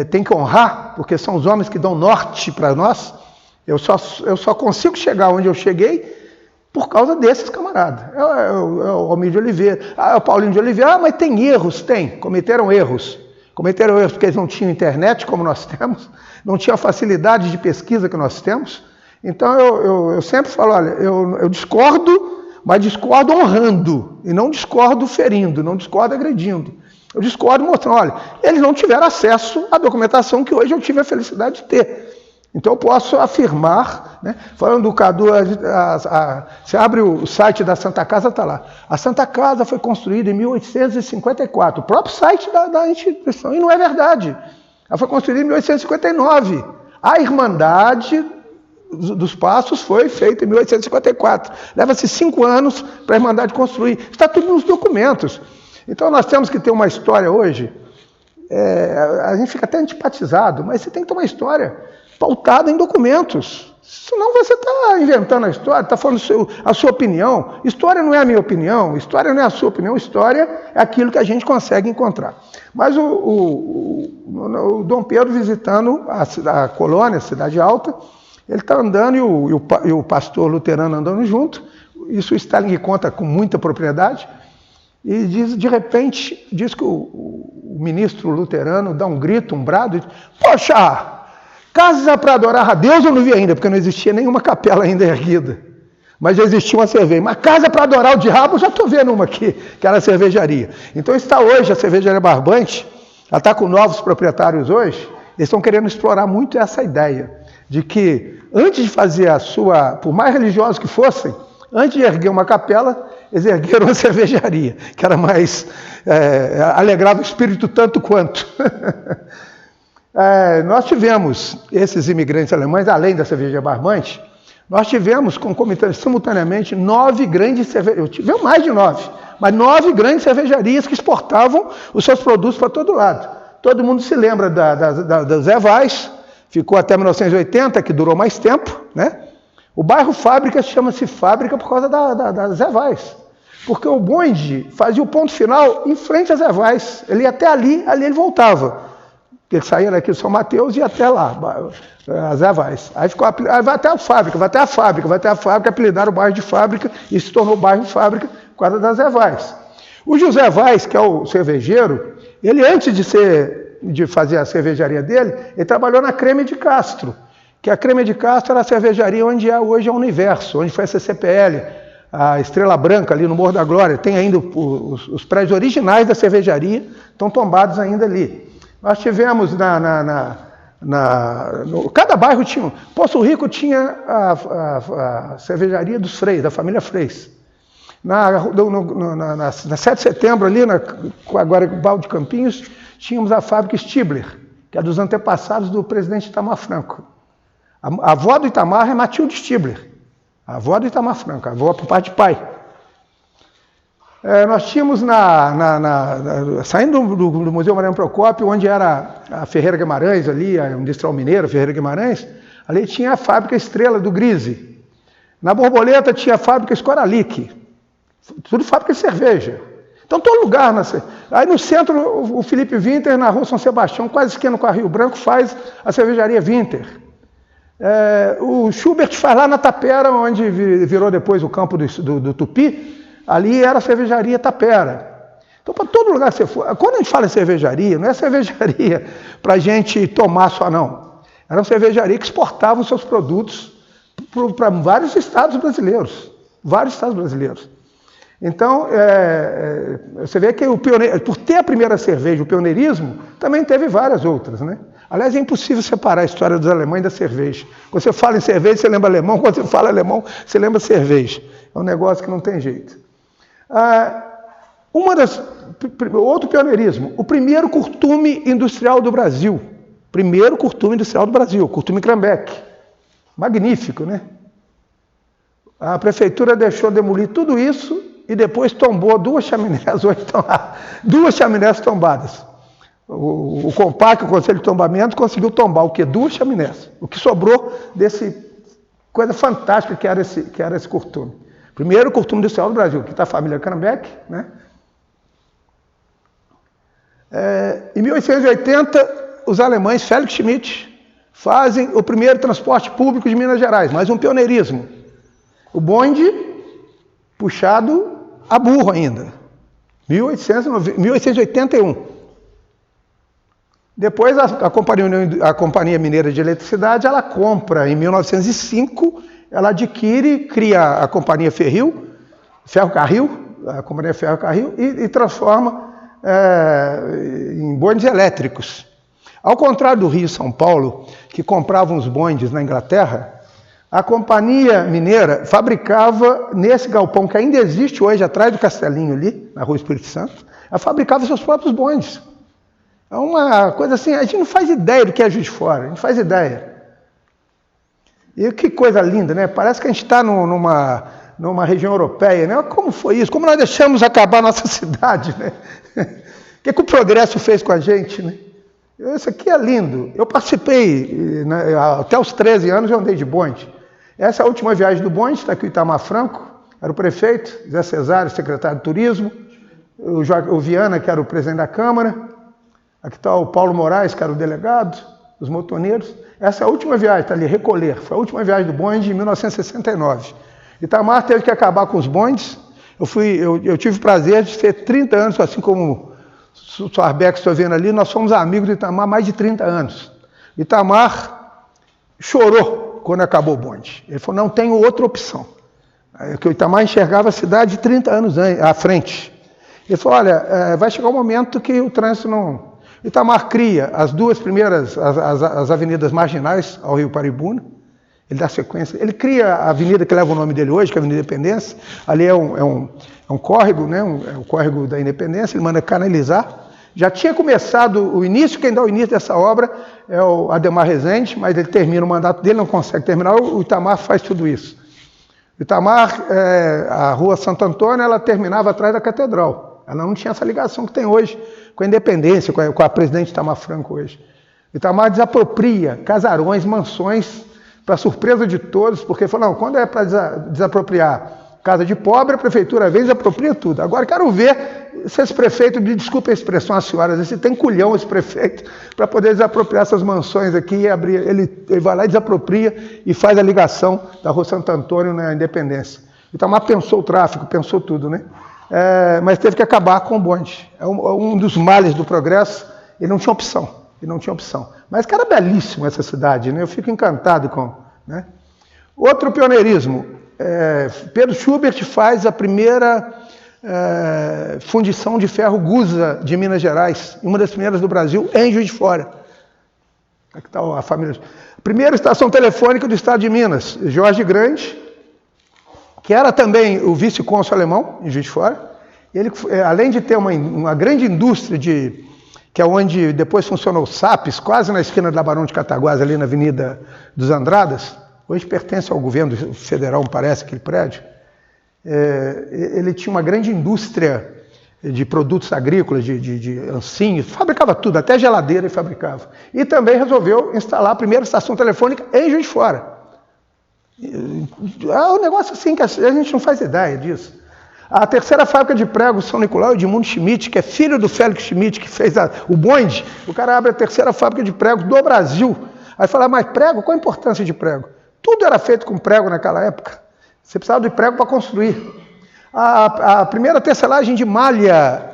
tem que honrar, porque são os homens que dão norte para nós, eu só consigo chegar onde eu cheguei por causa desses camaradas. É o Almir de Oliveira, é o Paulinho de Oliveira. Mas tem erros? Tem. Cometeram erros porque eles não tinham internet como nós temos, não tinham a facilidade de pesquisa que nós temos. Então eu sempre falo, olha, eu discordo, mas discordo honrando, e não discordo ferindo, não discordo agredindo. Eu discordo mostrando, olha, eles não tiveram acesso à documentação que hoje eu tive a felicidade de ter. Então eu posso afirmar, né, falando do Cadu, você abre o site da Santa Casa, está lá. A Santa Casa foi construída em 1854, o próprio site da instituição, e não é verdade. Ela foi construída em 1859. A Irmandade dos Passos foi feita em 1854. Leva-se 5 anos para a Irmandade construir. Está tudo nos documentos. Então nós temos que ter uma história hoje, a gente fica até antipatizado, mas você tem que ter uma história pautada em documentos. Senão você está inventando a história, está falando a sua opinião. História não é a minha opinião, história não é a sua opinião, história é aquilo que a gente consegue encontrar. Mas o Dom Pedro visitando a colônia, a Cidade Alta, ele está andando e o pastor luterano andando junto. Isso o Stelling conta com muita propriedade. E de repente, diz que o ministro luterano dá um grito, um brado, e diz, poxa, casa para adorar a Deus eu não vi ainda, porque não existia nenhuma capela ainda erguida. Mas já existia uma cerveja. Mas casa para adorar o diabo, eu já estou vendo uma aqui, que era a cervejaria. Então está hoje a cervejaria Barbante, ela está com novos proprietários hoje, eles estão querendo explorar muito essa ideia de que, antes de fazer a sua, por mais religiosos que fossem, antes de erguer uma capela, eles ergueram uma cervejaria, que era mais, alegrava o espírito tanto quanto. Nós tivemos esses imigrantes alemães, além da cervejaria Barbante, nós tivemos simultaneamente 9 grandes cervejarias, tivemos mais de 9, mas 9 grandes cervejarias que exportavam os seus produtos para todo lado. Todo mundo se lembra da Zé Vaz, ficou até 1980, que durou mais tempo, né? O bairro Fábrica chama-se Fábrica por causa da Zé Vaz, porque o bonde fazia o ponto final em frente a Zé Vaz, ele ia até ali ele voltava. Ele saía daqui do São Mateus e ia até lá, a Zé Vaz. Aí vai até a fábrica, apelidaram o bairro de Fábrica e se tornou o bairro Fábrica por causa da Zé Vaz. O José Vaz, que é o cervejeiro, ele antes de fazer a cervejaria dele, ele trabalhou na Creme de Castro, que a Creme de Castro era a cervejaria onde hoje é o Universo, onde foi a CCPL, a Estrela Branca ali no Morro da Glória, tem ainda os prédios originais da cervejaria, estão tombados ainda ali. Nós tivemos cada bairro tinha, Poço Rico tinha a cervejaria dos Freis, da família Freis. Na 7 de setembro, ali com a Guaribal de Campinhos, tínhamos a fábrica Stibler, que é dos antepassados do presidente Itamar Franco. A avó do Itamar é Matilde Stibler, a avó do Itamar Franco, a avó por parte de pai. Nós tínhamos, saindo do Museu Mariano Procópio, onde era a Ferreira Guimarães, ali, a Industrial Mineira, Ferreira Guimarães, ali tinha a fábrica Estrela do Grise. Na Borboleta tinha a fábrica Escoralic, tudo fábrica de cerveja. Então, todo lugar. Aí no centro, o Felipe Winter, na rua São Sebastião, quase esquina com a Rio Branco, faz a cervejaria Winter. O Schubert faz lá na Tapera, onde virou depois o campo do Tupi, ali era a cervejaria Tapera. Então, para todo lugar que você for, quando a gente fala em cervejaria, não é cervejaria para a gente tomar só, não. Era uma cervejaria que exportava os seus produtos para vários estados brasileiros. Vários estados brasileiros. Então, você vê que por ter a primeira cerveja, o pioneirismo, também teve várias outras, né? Aliás, é impossível separar a história dos alemães da cerveja. Quando você fala em cerveja, você lembra alemão. Quando você fala alemão, você lembra cerveja. É um negócio que não tem jeito. Outro pioneirismo, o primeiro curtume industrial do Brasil. Primeiro curtume industrial do Brasil, curtume Krambeck. Magnífico, né? A prefeitura deixou demolir tudo isso e depois tombou 2 chaminés, hoje estão lá, 2 chaminés tombadas. O COMPAC, o Conselho de Tombamento, conseguiu tombar o quê? 2 chaminés. O que sobrou desse coisa fantástica que era esse curtume. Primeiro curtume industrial do Brasil, que está a família Krambeck, né? Em 1880, os alemães, Felix Schmidt, fazem o primeiro transporte público de Minas Gerais, mais um pioneirismo. O bonde puxado a burro ainda, 1881. Depois a Companhia Mineira de Eletricidade, ela compra, em 1905, ela adquire, cria a Companhia Ferrocarril, a Companhia Ferrocarril, e transforma em bondes elétricos. Ao contrário do Rio e São Paulo, que compravam os bondes na Inglaterra, a Companhia Mineira fabricava, nesse galpão que ainda existe hoje, atrás do Castelinho ali, na Rua Espírito Santo, ela fabricava seus próprios bondes. É uma coisa assim, a gente não faz ideia do que é Juiz de Fora, a gente faz ideia. E que coisa linda, né? Parece que a gente está numa região europeia, né? Como foi isso? Como nós deixamos acabar a nossa cidade, né? O que o progresso fez com a gente, né? Isso aqui é lindo. Eu participei, né, até os 13 anos eu andei de bonde. Essa é a última viagem do bonde, está aqui o Itamar Franco, era o prefeito, Zé Cesário, secretário de Turismo, o Viana, que era o presidente da Câmara, aqui está o Paulo Moraes, que era o delegado, os motoneiros. Essa é a última viagem, está ali, Recolher, foi a última viagem do bonde em 1969. Itamar teve que acabar com os bondes. Eu tive o prazer de ter 30 anos, assim como o Sarbeck, estou vendo ali, nós somos amigos do Itamar há mais de 30 anos. Itamar chorou quando acabou o bonde. Ele falou, não tenho outra opção. Porque o Itamar enxergava a cidade 30 anos à frente. Ele falou, olha, vai chegar um momento que o trânsito não... Itamar cria as duas primeiras, as avenidas marginais ao Rio Paraibuna. Ele dá sequência. Ele cria a avenida que leva o nome dele hoje, que é a Avenida Independência. Ali é um córrego, né? É o córrego da Independência. Ele manda canalizar. Já tinha começado o início, quem dá o início dessa obra é o Ademar Rezende, mas ele termina o mandato dele, não consegue terminar, o Itamar faz tudo isso. O Itamar, a rua Santo Antônio, ela terminava atrás da catedral. Ela não tinha essa ligação que tem hoje com a Independência, com a presidente Itamar Franco hoje. O Itamar desapropria casarões, mansões, para surpresa de todos, porque falou, não, quando é para desapropriar casa de pobre, a prefeitura vem e desapropria tudo. Agora quero ver se esse prefeito, desculpe a expressão às senhoras, se tem culhão esse prefeito para poder desapropriar essas mansões aqui e abrir. Ele vai lá e desapropria e faz a ligação da rua Santo Antônio na Independência. O Itamar pensou o tráfico, pensou tudo, né? Mas teve que acabar com o bonde. É um dos males do progresso, ele não tinha opção. Mas que era belíssimo essa cidade, né? Eu fico encantado com. Né? Outro pioneirismo. Pedro Schubert faz a primeira fundição de ferro gusa de Minas Gerais, uma das primeiras do Brasil, em Juiz de Fora. Aqui está a família. Primeira estação telefônica do estado de Minas, Jorge Grande, que era também o vice-cônsul alemão em Juiz de Fora. Ele, além de ter uma grande indústria que é onde depois funcionou o SAPES, quase na esquina da Barão de Cataguás, ali na Avenida dos Andradas. Hoje pertence ao governo federal, me parece, aquele prédio. Ele tinha uma grande indústria de produtos agrícolas, de ancinhos, fabricava tudo, até geladeira ele fabricava. E também resolveu instalar a primeira estação telefônica em Juiz de Fora. É um negócio assim que a gente não faz ideia disso. A terceira fábrica de prego São Nicolau, Edmundo Schmidt, que é filho do Félix Schmidt, que fez o bonde, o cara abre a terceira fábrica de prego do Brasil. Aí fala, mas prego, qual a importância de prego? Tudo era feito com prego naquela época. Você precisava de prego para construir. A primeira tecelagem de malha,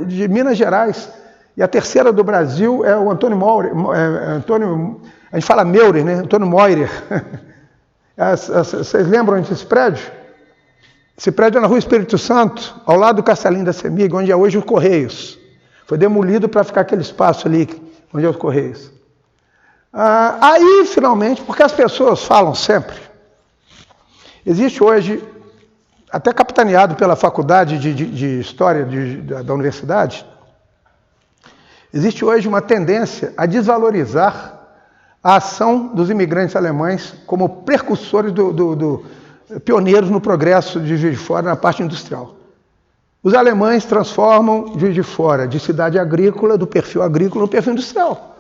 de Minas Gerais, e a terceira do Brasil é o Antônio Maurer, a gente fala Meurer, né? Antônio Meurer. Vocês lembram desse prédio? Esse prédio é na Rua Espírito Santo, ao lado do Castelinho da Semig, onde é hoje os Correios. Foi demolido para ficar aquele espaço ali, onde é os Correios. Aí, finalmente, porque as pessoas falam sempre, existe hoje, até capitaneado pela Faculdade de História da Universidade, existe hoje uma tendência a desvalorizar a ação dos imigrantes alemães como precursores pioneiros no progresso de Juiz de Fora na parte industrial. Os alemães transformam Juiz de Fora de cidade agrícola, do perfil agrícola, no perfil industrial.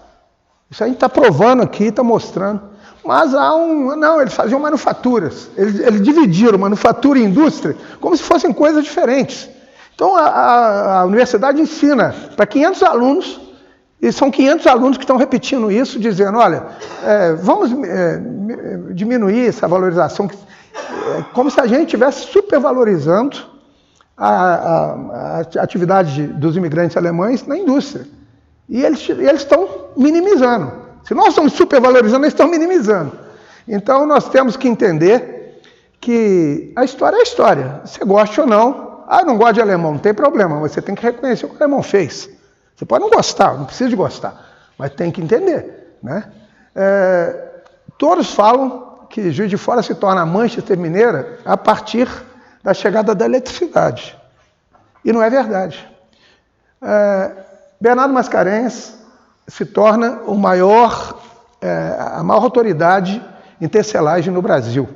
Isso a gente está provando aqui, está mostrando. Mas não, eles faziam manufaturas. Eles dividiram manufatura e indústria como se fossem coisas diferentes. Então a universidade ensina para 500 alunos, e são 500 alunos que estão repetindo isso, dizendo, olha, vamos diminuir essa valorização, como se a gente estivesse supervalorizando a atividade dos imigrantes alemães na indústria. E eles estão minimizando. Se nós estamos supervalorizando, eles estão minimizando. Então, nós temos que entender que a história é a história. Você gosta ou não. Não gosta de alemão, não tem problema, mas você tem que reconhecer o que o alemão fez. Você pode não gostar, não precisa de gostar, mas tem que entender. Né? Todos falam que Juiz de Fora se torna a Manchester mineira a partir da chegada da eletricidade. E não é verdade. Bernardo Mascarenhas se torna a maior autoridade em tecelagem no Brasil.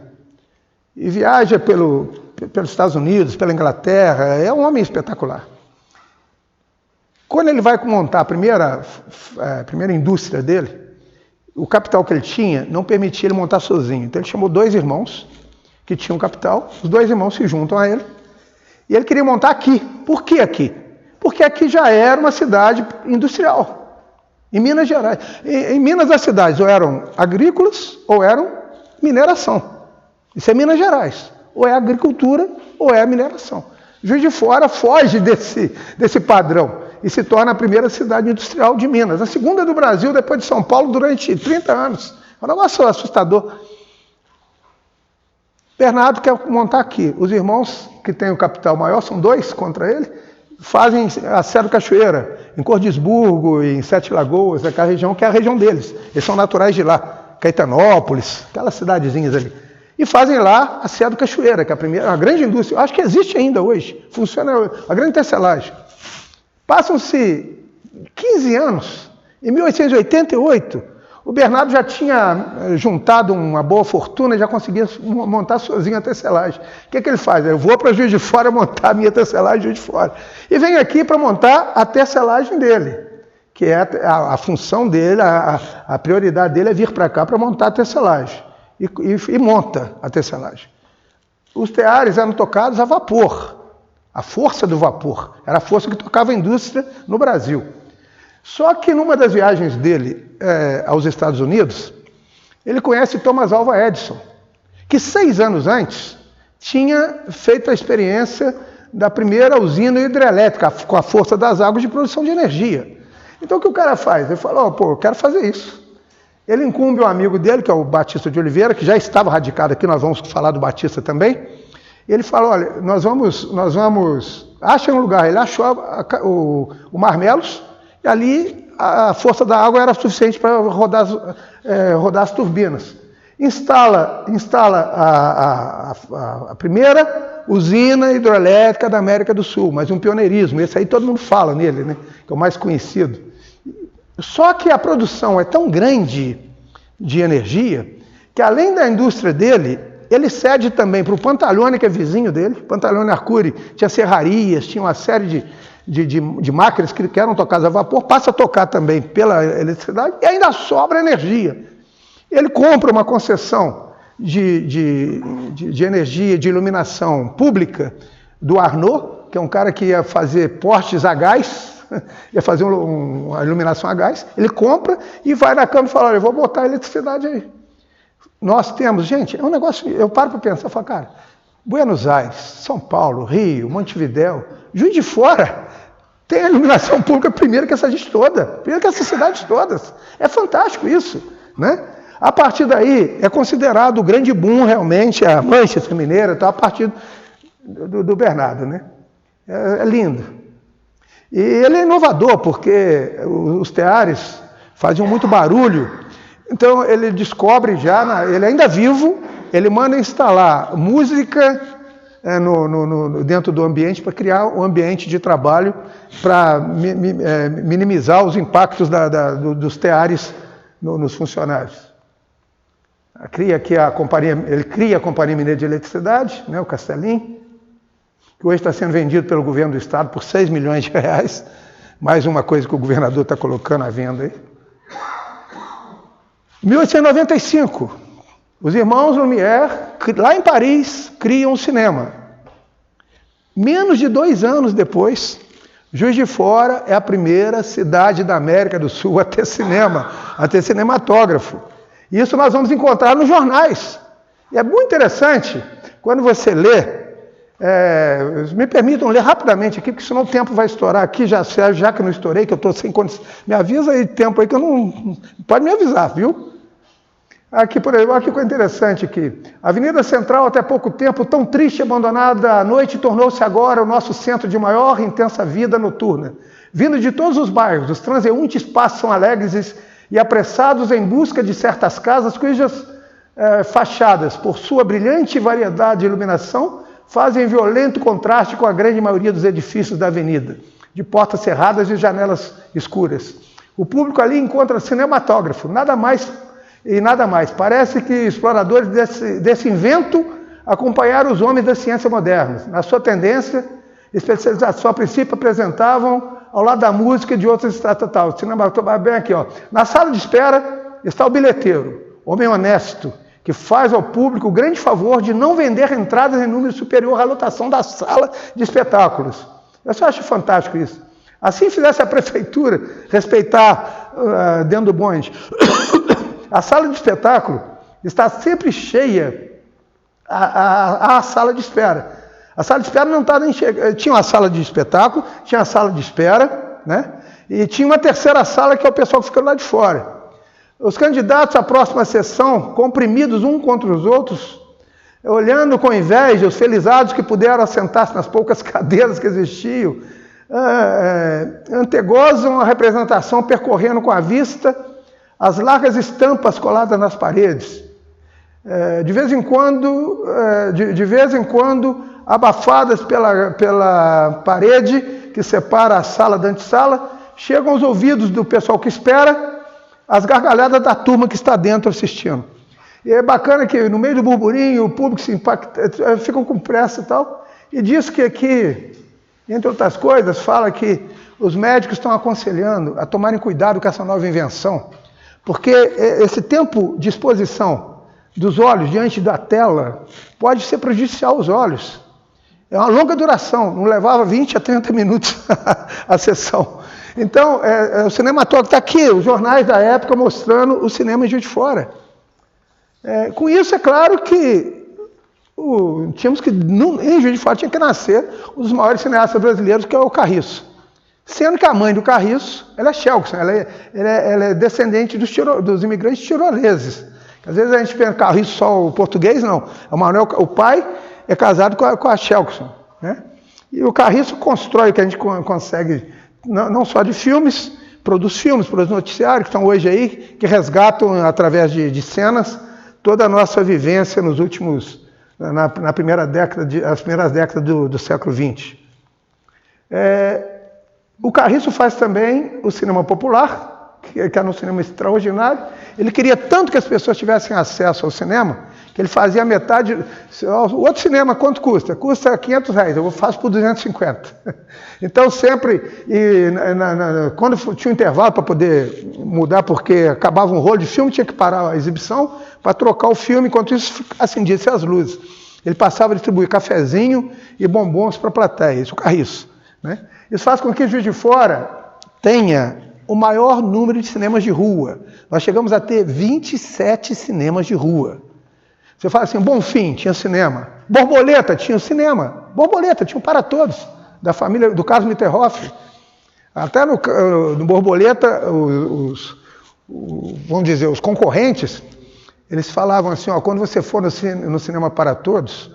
E viaja pelos Estados Unidos, pela Inglaterra, é um homem espetacular. Quando ele vai montar a primeira indústria dele, o capital que ele tinha não permitia ele montar sozinho. Então ele chamou 2 irmãos que tinham capital, os 2 irmãos se juntam a ele, e ele queria montar aqui. Por que aqui? Porque aqui já era uma cidade industrial, em Minas Gerais. Em Minas, as cidades ou eram agrícolas ou eram mineração. Isso é Minas Gerais. Ou é agricultura ou é mineração. Juiz de Fora foge desse padrão e se torna a primeira cidade industrial de Minas. A segunda do Brasil, depois de São Paulo, durante 30 anos. É um negócio assustador. Bernardo quer montar aqui. Os irmãos que têm o capital maior, são 2 contra ele, fazem a Serra do Cachoeira, em Cordisburgo, em Sete Lagoas, aquela região que é a região deles. Eles são naturais de lá, Caetanópolis, aquelas cidadezinhas ali. E fazem lá a Serra do Cachoeira, que é a grande indústria, acho que existe ainda hoje, funciona a grande tecelagem. Passam-se 15 anos, em 1888, o Bernardo já tinha juntado uma boa fortuna e já conseguia montar sozinho a tecelagem. O que ele faz? Eu vou para Juiz de Fora montar a minha tecelagem em Juiz de Fora. E vem aqui para montar a tecelagem dele, que é a função dele, a prioridade dele é vir para cá para montar a tecelagem. E monta a tecelagem. Os teares eram tocados a vapor, a força do vapor. Era a força que tocava a indústria no Brasil. Só que numa das viagens dele aos Estados Unidos, ele conhece Thomas Alva Edison, que 6 anos antes tinha feito a experiência da primeira usina hidrelétrica, com a força das águas de produção de energia. Então o que o cara faz? Ele fala, eu quero fazer isso. Ele incumbe um amigo dele, que é o Batista de Oliveira, que já estava radicado aqui, nós vamos falar do Batista também. Ele fala, olha, nós vamos, acha um lugar, ele achou o Marmelos, e ali a força da água era suficiente para rodar as turbinas. Instala a primeira usina hidrelétrica da América do Sul, mas um pioneirismo, esse aí todo mundo fala nele, né, que é o mais conhecido. Só que a produção é tão grande de energia, que além da indústria dele, ele cede também para o Pantaleone, que é vizinho dele. Pantaleone Arcuri tinha serrarias, tinha uma série de máquinas que eram tocadas a vapor, passa a tocar também pela eletricidade e ainda sobra energia. Ele compra uma concessão de energia, de iluminação pública do Arnaud, que é um cara que ia fazer postes a gás, ia fazer uma iluminação a gás. Ele compra e vai na Câmara e fala, olha, eu vou botar a eletricidade aí. Nós temos, gente, é um negócio, eu paro para pensar, eu falo, cara, Buenos Aires, São Paulo, Rio, Montevidéu, Juiz de Fora, tem a iluminação pública primeiro que essa gente toda, primeiro que essas cidades todas. É fantástico isso, né? A partir daí, é considerado o grande boom realmente, a Manchester Mineira, tá, a partir do Bernardo, né? É lindo. E ele é inovador, porque os teares faziam muito barulho. Então ele descobre ele ainda vivo, ele manda instalar música dentro do ambiente para criar um ambiente de trabalho para minimizar os impactos dos teares nos funcionários. Ele cria a Companhia Mineira de Eletricidade, né, o Castelim, que hoje está sendo vendido pelo governo do estado por 6 milhões de reais, mais uma coisa que o governador está colocando à venda aí. 1895, os irmãos Lumière, lá em Paris, criam um cinema. Menos de 2 anos depois, Juiz de Fora é a primeira cidade da América do Sul a ter cinema, a ter cinematógrafo. Isso nós vamos encontrar nos jornais. E é muito interessante, quando você lê, me permitam ler rapidamente aqui, porque senão o tempo vai estourar aqui, já que eu não estourei, que eu estou sem condição. Me avisa aí tempo aí que eu não... Pode me avisar, viu? Aqui, por exemplo, olha que coisa interessante aqui. A Avenida Central, até pouco tempo, tão triste e abandonada à noite, tornou-se agora o nosso centro de maior e intensa vida noturna. Vindo de todos os bairros, os transeuntes passam alegres e apressados em busca de certas casas cujas fachadas, por sua brilhante variedade de iluminação, fazem violento contraste com a grande maioria dos edifícios da avenida, de portas cerradas e janelas escuras. O público ali encontra cinematógrafo, nada mais. Parece que exploradores desse invento acompanharam os homens da ciência moderna. Na sua tendência, especialização, a princípio apresentavam ao lado da música e de outras estatais. Bem aqui, ó. Na sala de espera está o bilheteiro, homem honesto, que faz ao público o grande favor de não vender entradas em número superior à lotação da sala de espetáculos. Eu só acho fantástico isso. Assim fizesse a prefeitura respeitar dentro do bonde. A sala de espetáculo está sempre cheia, a sala de espera. A sala de espera não está nem cheia. Tinha uma sala de espetáculo, tinha a sala de espera, né? E tinha uma terceira sala que é o pessoal que fica lá de fora. Os candidatos à próxima sessão, comprimidos uns contra os outros, olhando com inveja os felizados que puderam assentar-se nas poucas cadeiras que existiam, antegozam a representação percorrendo com a vista as largas estampas coladas nas paredes. De vez em quando, abafadas pela parede que separa a sala da antessala, chegam aos ouvidos do pessoal que espera as gargalhadas da turma que está dentro assistindo. E é bacana que no meio do burburinho o público se impacta, ficam com pressa e tal, e diz que aqui, entre outras coisas, fala que os médicos estão aconselhando a tomarem cuidado com essa nova invenção, porque esse tempo de exposição dos olhos diante da tela pode ser prejudicial aos olhos. É uma longa duração, não levava 20 a 30 minutos a sessão. Então, o cinematógrafo está aqui, os jornais da época mostrando o cinema em Juiz de Fora. Com isso, é claro que tínhamos que, em Juiz de Fora, tinha que nascer um dos maiores cineastas brasileiros, que é o Carriço. Sendo que a mãe do Carriço, ela é Shelkson, ela é descendente dos imigrantes tiroleses. Às vezes a gente pensa Carriço só o português, não. O pai é casado com a Shelkson, né? E o Carriço constrói o que a gente consegue, não só de filmes, produz noticiários que estão hoje aí, que resgatam através de cenas toda a nossa vivência nos últimos, as primeiras décadas do século XX. O Carriço faz também o cinema popular, que era um cinema extraordinário. Ele queria tanto que as pessoas tivessem acesso ao cinema, que ele fazia metade. O outro cinema, quanto custa? Custa R$500, eu faço por 250. Então, sempre, quando tinha um intervalo para poder mudar, porque acabava um rolo de filme, tinha que parar a exibição para trocar o filme, enquanto isso acendia-se as luzes. Ele passava a distribuir cafezinho e bombons para a plateia, isso o Carriço, né? Isso faz com que Juiz de Fora tenha o maior número de cinemas de rua. Nós chegamos a ter 27 cinemas de rua. Você fala assim, Bonfim tinha cinema, Borboleta tinha cinema, Borboleta tinha um para todos, da família do Carlos Mitterhoff. Até no Borboleta, vamos dizer, os concorrentes, eles falavam assim, quando você for no cinema para todos,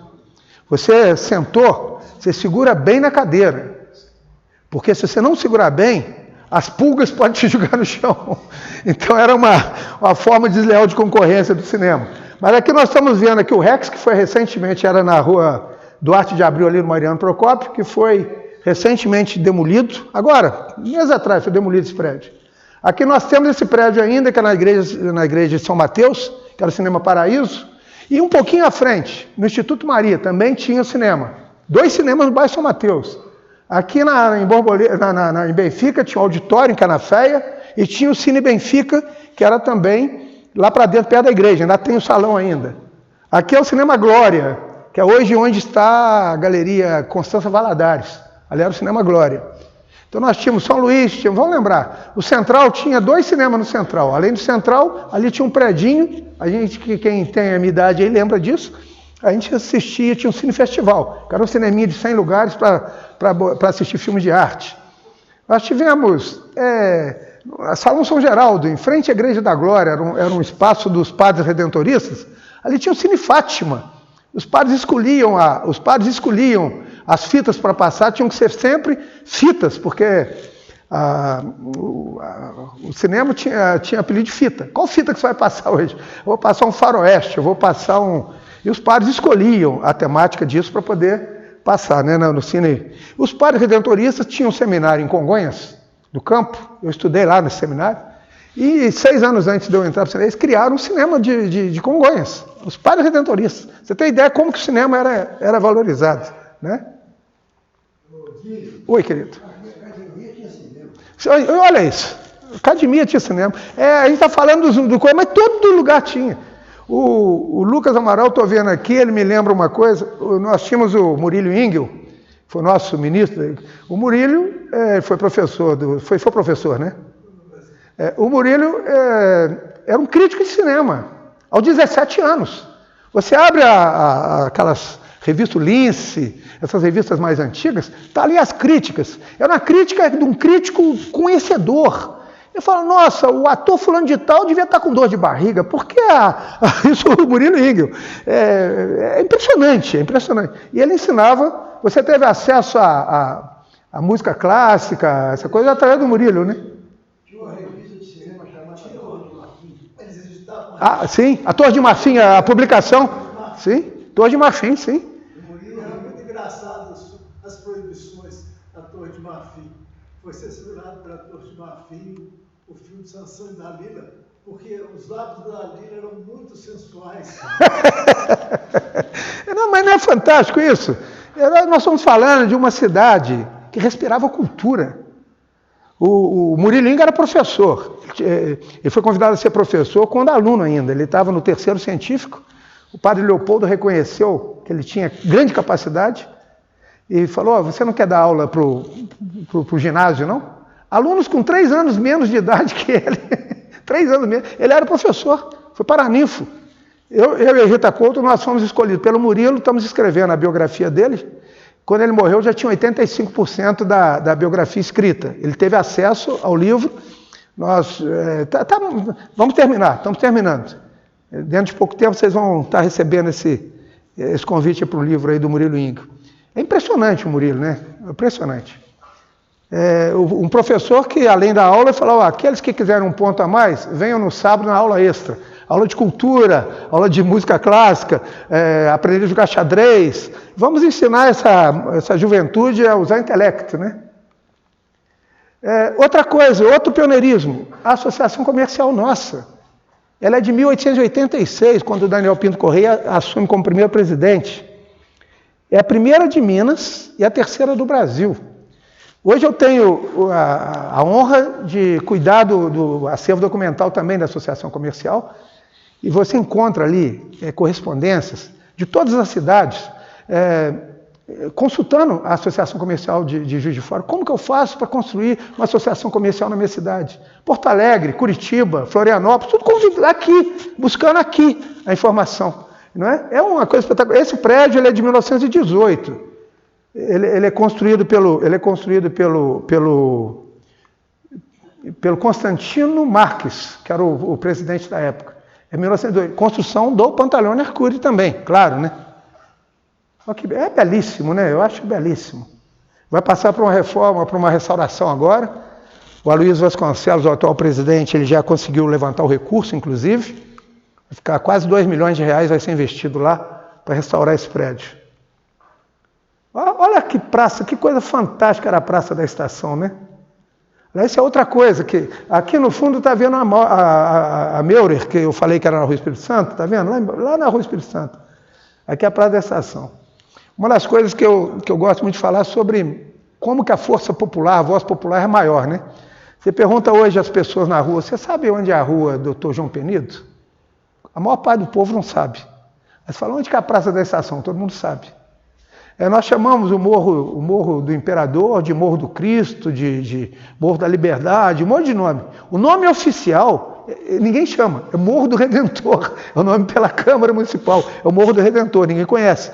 você sentou, você segura bem na cadeira. Porque se você não segurar bem, as pulgas podem te jogar no chão. Então era uma forma desleal de concorrência do cinema. Mas aqui nós estamos vendo aqui o Rex, que foi recentemente, era na rua Duarte de Abril, ali no Mariano Procópio, que foi recentemente demolido. Agora, meses atrás foi demolido esse prédio. Aqui nós temos esse prédio ainda, que é na igreja de São Mateus, que era o Cinema Paraíso. E um pouquinho à frente, no Instituto Maria, também tinha cinema. 2 cinemas no bairro São Mateus. Aqui em Benfica tinha o Auditório, em Canaféia, e tinha o Cine Benfica, que era também lá para dentro, perto da igreja, ainda tem o salão ainda. Aqui é o Cinema Glória, que é hoje onde está a Galeria Constança Valadares. Ali era o Cinema Glória. Então nós tínhamos São Luís, vamos lembrar, o Central tinha 2 cinemas no Central. Além do Central, ali tinha um predinho, quem tem a minha idade aí lembra disso, a gente assistia, tinha um Cine Festival, que era um cineminha de 100 lugares para assistir filmes de arte. Nós tivemos Salão São Geraldo, em frente à Igreja da Glória, era um espaço dos padres redentoristas. Ali tinha o Cine Fátima. Os padres escolhiam as fitas para passar, tinham que ser sempre fitas, porque o cinema tinha apelido de fita. Qual fita que você vai passar hoje? Eu vou passar um faroeste, eu vou passar E os padres escolhiam a temática disso para poder passar, né, no cine. Os padres redentoristas tinham um seminário em Congonhas, do Campo, eu estudei lá nesse seminário, e 6 anos antes de eu entrar para o cinema, eles criaram um cinema de Congonhas, os padres redentoristas. Você tem ideia como que o cinema era valorizado, né? Oi, querido. Olha isso, Academia tinha cinema. A gente está falando do coisa, mas todo lugar tinha. O Lucas Amaral, estou vendo aqui, ele me lembra uma coisa, nós tínhamos o Murilo Ingel, que foi o nosso ministro. O Murilo foi professor, foi professor, né? O Murilo era um crítico de cinema, aos 17 anos. Você abre aquelas revistas Lince, essas revistas mais antigas, está ali as críticas. Era uma crítica de um crítico conhecedor. Eu falo, nossa, o ator fulano de tal devia estar com dor de barriga. Por que isso o Murilo Ingel? É impressionante, é impressionante. E ele ensinava, você teve acesso a A música clássica, essa coisa através do Murilo, né? Tinha uma revista de cinema chamada Torre de Marfim. Eles editavam. Ah, sim, a Torre de Marfim, a publicação. Sim, Torre de Marfim, sim. O Murilo era muito engraçado as proibições da Torre de Marfim. Foi censurado pela Torre de Marfim o filme de Sansão e Dalila, porque os lábios da Dalila eram muito sensuais. Não, mas não é fantástico isso? Nós estamos falando de uma cidade que respirava cultura. O Murilo Inga era professor. Ele foi convidado a ser professor quando aluno ainda. Ele estava no terceiro científico. O padre Leopoldo reconheceu que ele tinha grande capacidade e falou, você não quer dar aula para o ginásio, não? Alunos com 3 anos menos de idade que ele. 3 anos menos. Ele era professor, foi paraninfo. Eu e a Rita Couto, nós fomos escolhidos pelo Murilo, estamos escrevendo a biografia dele. Quando ele morreu, já tinha 85% da biografia escrita. Ele teve acesso ao livro. Nós vamos terminar, estamos terminando. Dentro de pouco tempo vocês vão estar recebendo esse convite para o livro aí do Murilo Inga. É impressionante o Murilo, né? Impressionante. Um professor que, além da aula, falou, aqueles que quiserem um ponto a mais, venham no sábado na aula extra. Aula de cultura, aula de música clássica, aprender a jogar xadrez. Vamos ensinar essa juventude a usar intelecto, né? Outra coisa, outro pioneirismo, a Associação Comercial Nossa. Ela é de 1886, quando o Daniel Pinto Correia assume como primeiro presidente. É a primeira de Minas e a terceira do Brasil. Hoje eu tenho a honra de cuidar do acervo documental também da Associação Comercial, e você encontra ali correspondências de todas as cidades, consultando a Associação Comercial de Juiz de Fora. Como que eu faço para construir uma associação comercial na minha cidade? Porto Alegre, Curitiba, Florianópolis, tudo convidado aqui, buscando aqui a informação. Não é? É uma coisa espetacular. Esse prédio ele é de 1918. Ele é construído pelo Constantino Marques, que era o presidente da época. É 1902. Construção do Pantaleone Arcuri também, claro, né? É belíssimo, né? Eu acho belíssimo. Vai passar por uma reforma, por uma restauração agora. O Aloysio Vasconcelos, o atual presidente, ele já conseguiu levantar o recurso, inclusive. Vai ficar quase 2 milhões de reais, vai ser investido lá para restaurar esse prédio. Olha que praça, que coisa fantástica era a Praça da Estação, né? Essa é outra coisa, que aqui no fundo está vendo a Meurer, que eu falei que era na Rua Espírito Santo, está vendo? Lá na Rua Espírito Santo. Aqui é a Praça da Estação. Uma das coisas que eu gosto muito de falar sobre como que a força popular, a voz popular é maior, né? Você pergunta hoje às pessoas na rua, você sabe onde é a rua Dr. João Penido? A maior parte do povo não sabe. Mas fala, onde que é a Praça da Estação? Todo mundo sabe. Nós chamamos o Morro do Imperador, de Morro do Cristo, de Morro da Liberdade, um monte de nome. O nome oficial, ninguém chama, é Morro do Redentor, é o nome pela Câmara Municipal, é o Morro do Redentor, ninguém conhece.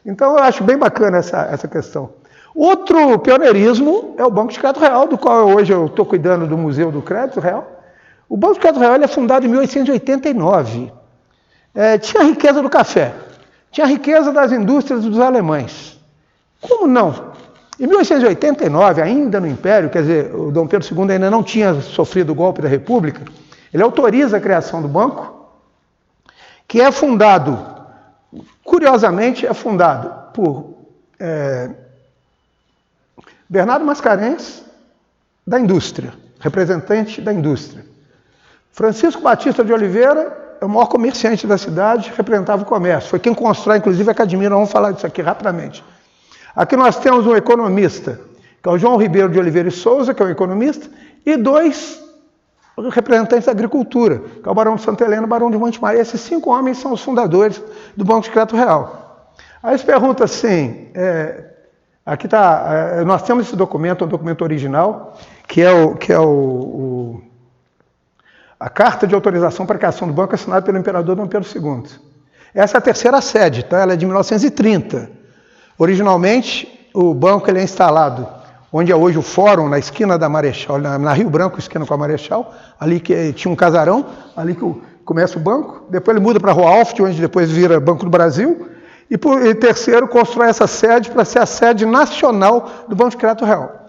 Então eu acho bem bacana essa questão. Outro pioneirismo é o Banco de Crédito Real, do qual hoje eu estou cuidando do Museu do Crédito Real. O Banco de Crédito Real ele é fundado em 1889. Tinha a riqueza do café. Tinha a riqueza das indústrias dos alemães. Como não? Em 1889, ainda no Império, quer dizer, o Dom Pedro II ainda não tinha sofrido o golpe da República, ele autoriza a criação do banco, que é fundado, curiosamente, por Bernardo Mascarenhas, da indústria, representante da indústria. Francisco Batista de Oliveira, é o maior comerciante da cidade, representava o comércio. Foi quem constrói, inclusive, a academia. Nós vamos falar disso aqui rapidamente. Aqui nós temos um economista, que é o João Ribeiro de Oliveira e Souza, que é um economista, e 2 representantes da agricultura, que é o Barão de Santa Helena e o Barão de Monte Maria. Esses 5 homens são os fundadores do Banco de Crédito Real. Aí se pergunta assim, aqui está, nós temos esse documento, um documento original, que é a Carta de Autorização para a Criação do Banco, assinada pelo Imperador Dom Pedro II. Essa é a terceira sede, tá? Ela é de 1930. Originalmente, o banco ele é instalado onde é hoje o Fórum, na esquina da Marechal, na Rio Branco, esquina com a Marechal, ali que tinha um casarão, ali que começa o banco. Depois ele muda para a Rua Alft, onde depois vira Banco do Brasil. E terceiro, constrói essa sede para ser a sede nacional do Banco de Crédito Real.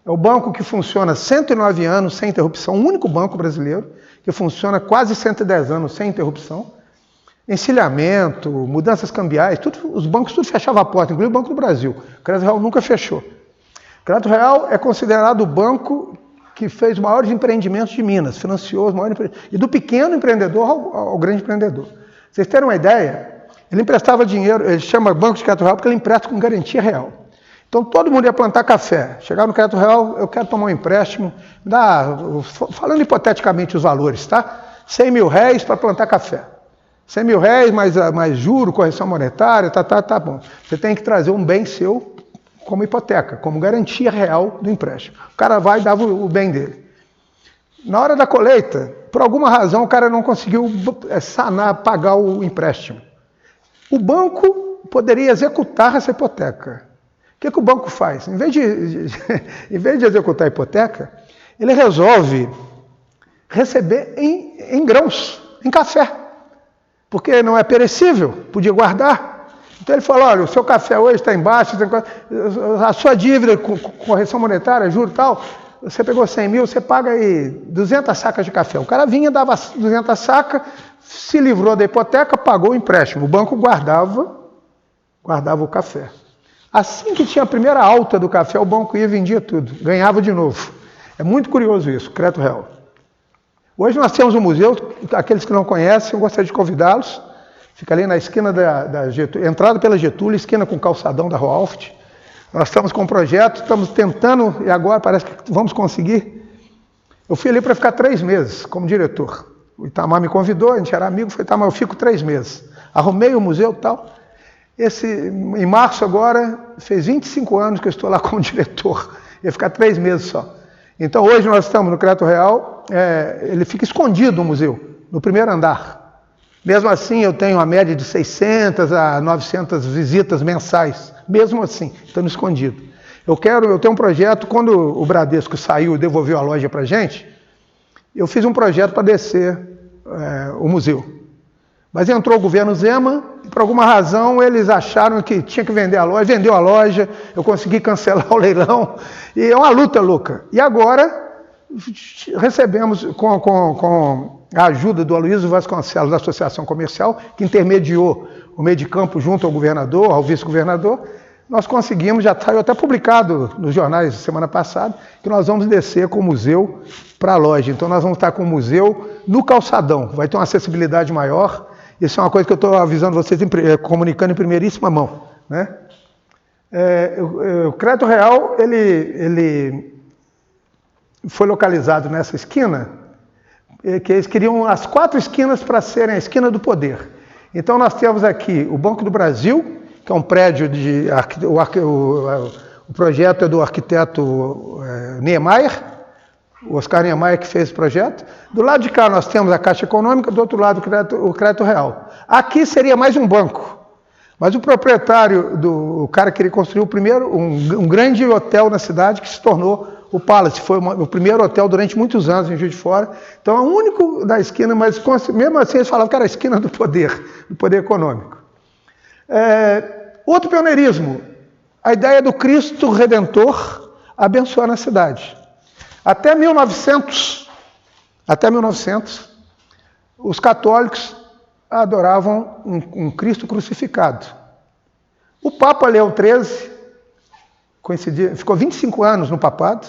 É o banco que funciona 109 anos sem interrupção, o único banco brasileiro que funciona quase 110 anos sem interrupção. Encilhamento, mudanças cambiais, os bancos tudo fechavam a porta, inclusive o Banco do Brasil. O Crédito Real nunca fechou. O Crédito Real é considerado o banco que fez os maiores empreendimentos de Minas, financiou os maiores empreendimentos, e do pequeno empreendedor ao grande empreendedor. Vocês terem uma ideia, ele emprestava dinheiro, ele chama Banco de Crédito Real porque ele empresta com garantia real. Então todo mundo ia plantar café, chegava no Crédito Real, eu quero tomar um empréstimo, falando hipoteticamente os valores, tá? 100 mil réis para plantar café. 100 mil réis, mais juro, correção monetária, tá bom. Você tem que trazer um bem seu como hipoteca, como garantia real do empréstimo. O cara vai e dava o bem dele. Na hora da colheita, por alguma razão, o cara não conseguiu pagar o empréstimo. O banco poderia executar essa hipoteca. O que o banco faz? Em vez de executar a hipoteca, ele resolve receber em grãos, em café. Porque não é perecível, podia guardar. Então ele falou, olha, o seu café hoje está embaixo, a sua dívida com correção monetária, juro e tal, você pegou 100 mil, você paga aí 200 sacas de café. O cara vinha, dava 200 sacas, se livrou da hipoteca, pagou o empréstimo. O banco guardava o café. Assim que tinha a primeira alta do café, o banco ia e vendia tudo, ganhava de novo. É muito curioso isso, Crédito Real. Hoje nós temos um museu, aqueles que não conhecem, eu gostaria de convidá-los. Fica ali na esquina da Getúlio, entrada pela Getúlio, esquina com o calçadão da Rua Alft. Nós estamos com um projeto, estamos tentando, e agora parece que vamos conseguir. Eu fui ali para ficar 3 meses como diretor. O Itamar me convidou, a gente era amigo, falei, Itamar, eu fico 3 meses. Arrumei o museu e tal. Em março agora, fez 25 anos que eu estou lá como diretor. Ia ficar 3 meses só. Então hoje nós estamos no Crédito Real, ele fica escondido no museu, no primeiro andar. Mesmo assim eu tenho uma média de 600 a 900 visitas mensais, mesmo assim, estando escondido. Eu tenho um projeto, quando o Bradesco saiu e devolveu a loja para a gente, eu fiz um projeto para descer o museu. Mas entrou o governo Zema, e por alguma razão eles acharam que tinha que vender a loja, vendeu a loja, eu consegui cancelar o leilão, e é uma luta louca. E agora recebemos, com a ajuda do Aloysio Vasconcelos, da Associação Comercial, que intermediou o meio de campo junto ao governador, ao vice-governador, nós conseguimos, já saiu até publicado nos jornais semana passada, que nós vamos descer com o museu para a loja. Então nós vamos estar com o museu no calçadão, vai ter uma acessibilidade maior. Isso é uma coisa que eu estou avisando vocês, comunicando em primeiríssima mão, né? O Crédito Real, ele foi localizado nessa esquina, que eles queriam as 4 esquinas para serem a esquina do poder. Então nós temos aqui o Banco do Brasil, que é um prédio o projeto é do arquiteto Niemeyer, o Oscar Niemeyer que fez esse projeto. Do lado de cá nós temos a Caixa Econômica, do outro lado o Crédito Real. Aqui seria mais um banco, mas o proprietário, o cara queria construir um grande hotel na cidade que se tornou o Palace. Foi o primeiro hotel durante muitos anos em Juiz de Fora. Então é o único da esquina, mas mesmo assim eles falavam que era a esquina do poder econômico. Outro pioneirismo, a ideia do Cristo Redentor abençoando a cidade. Até 1900, os católicos adoravam um Cristo crucificado. O Papa Leão XIII ficou 25 anos no papado.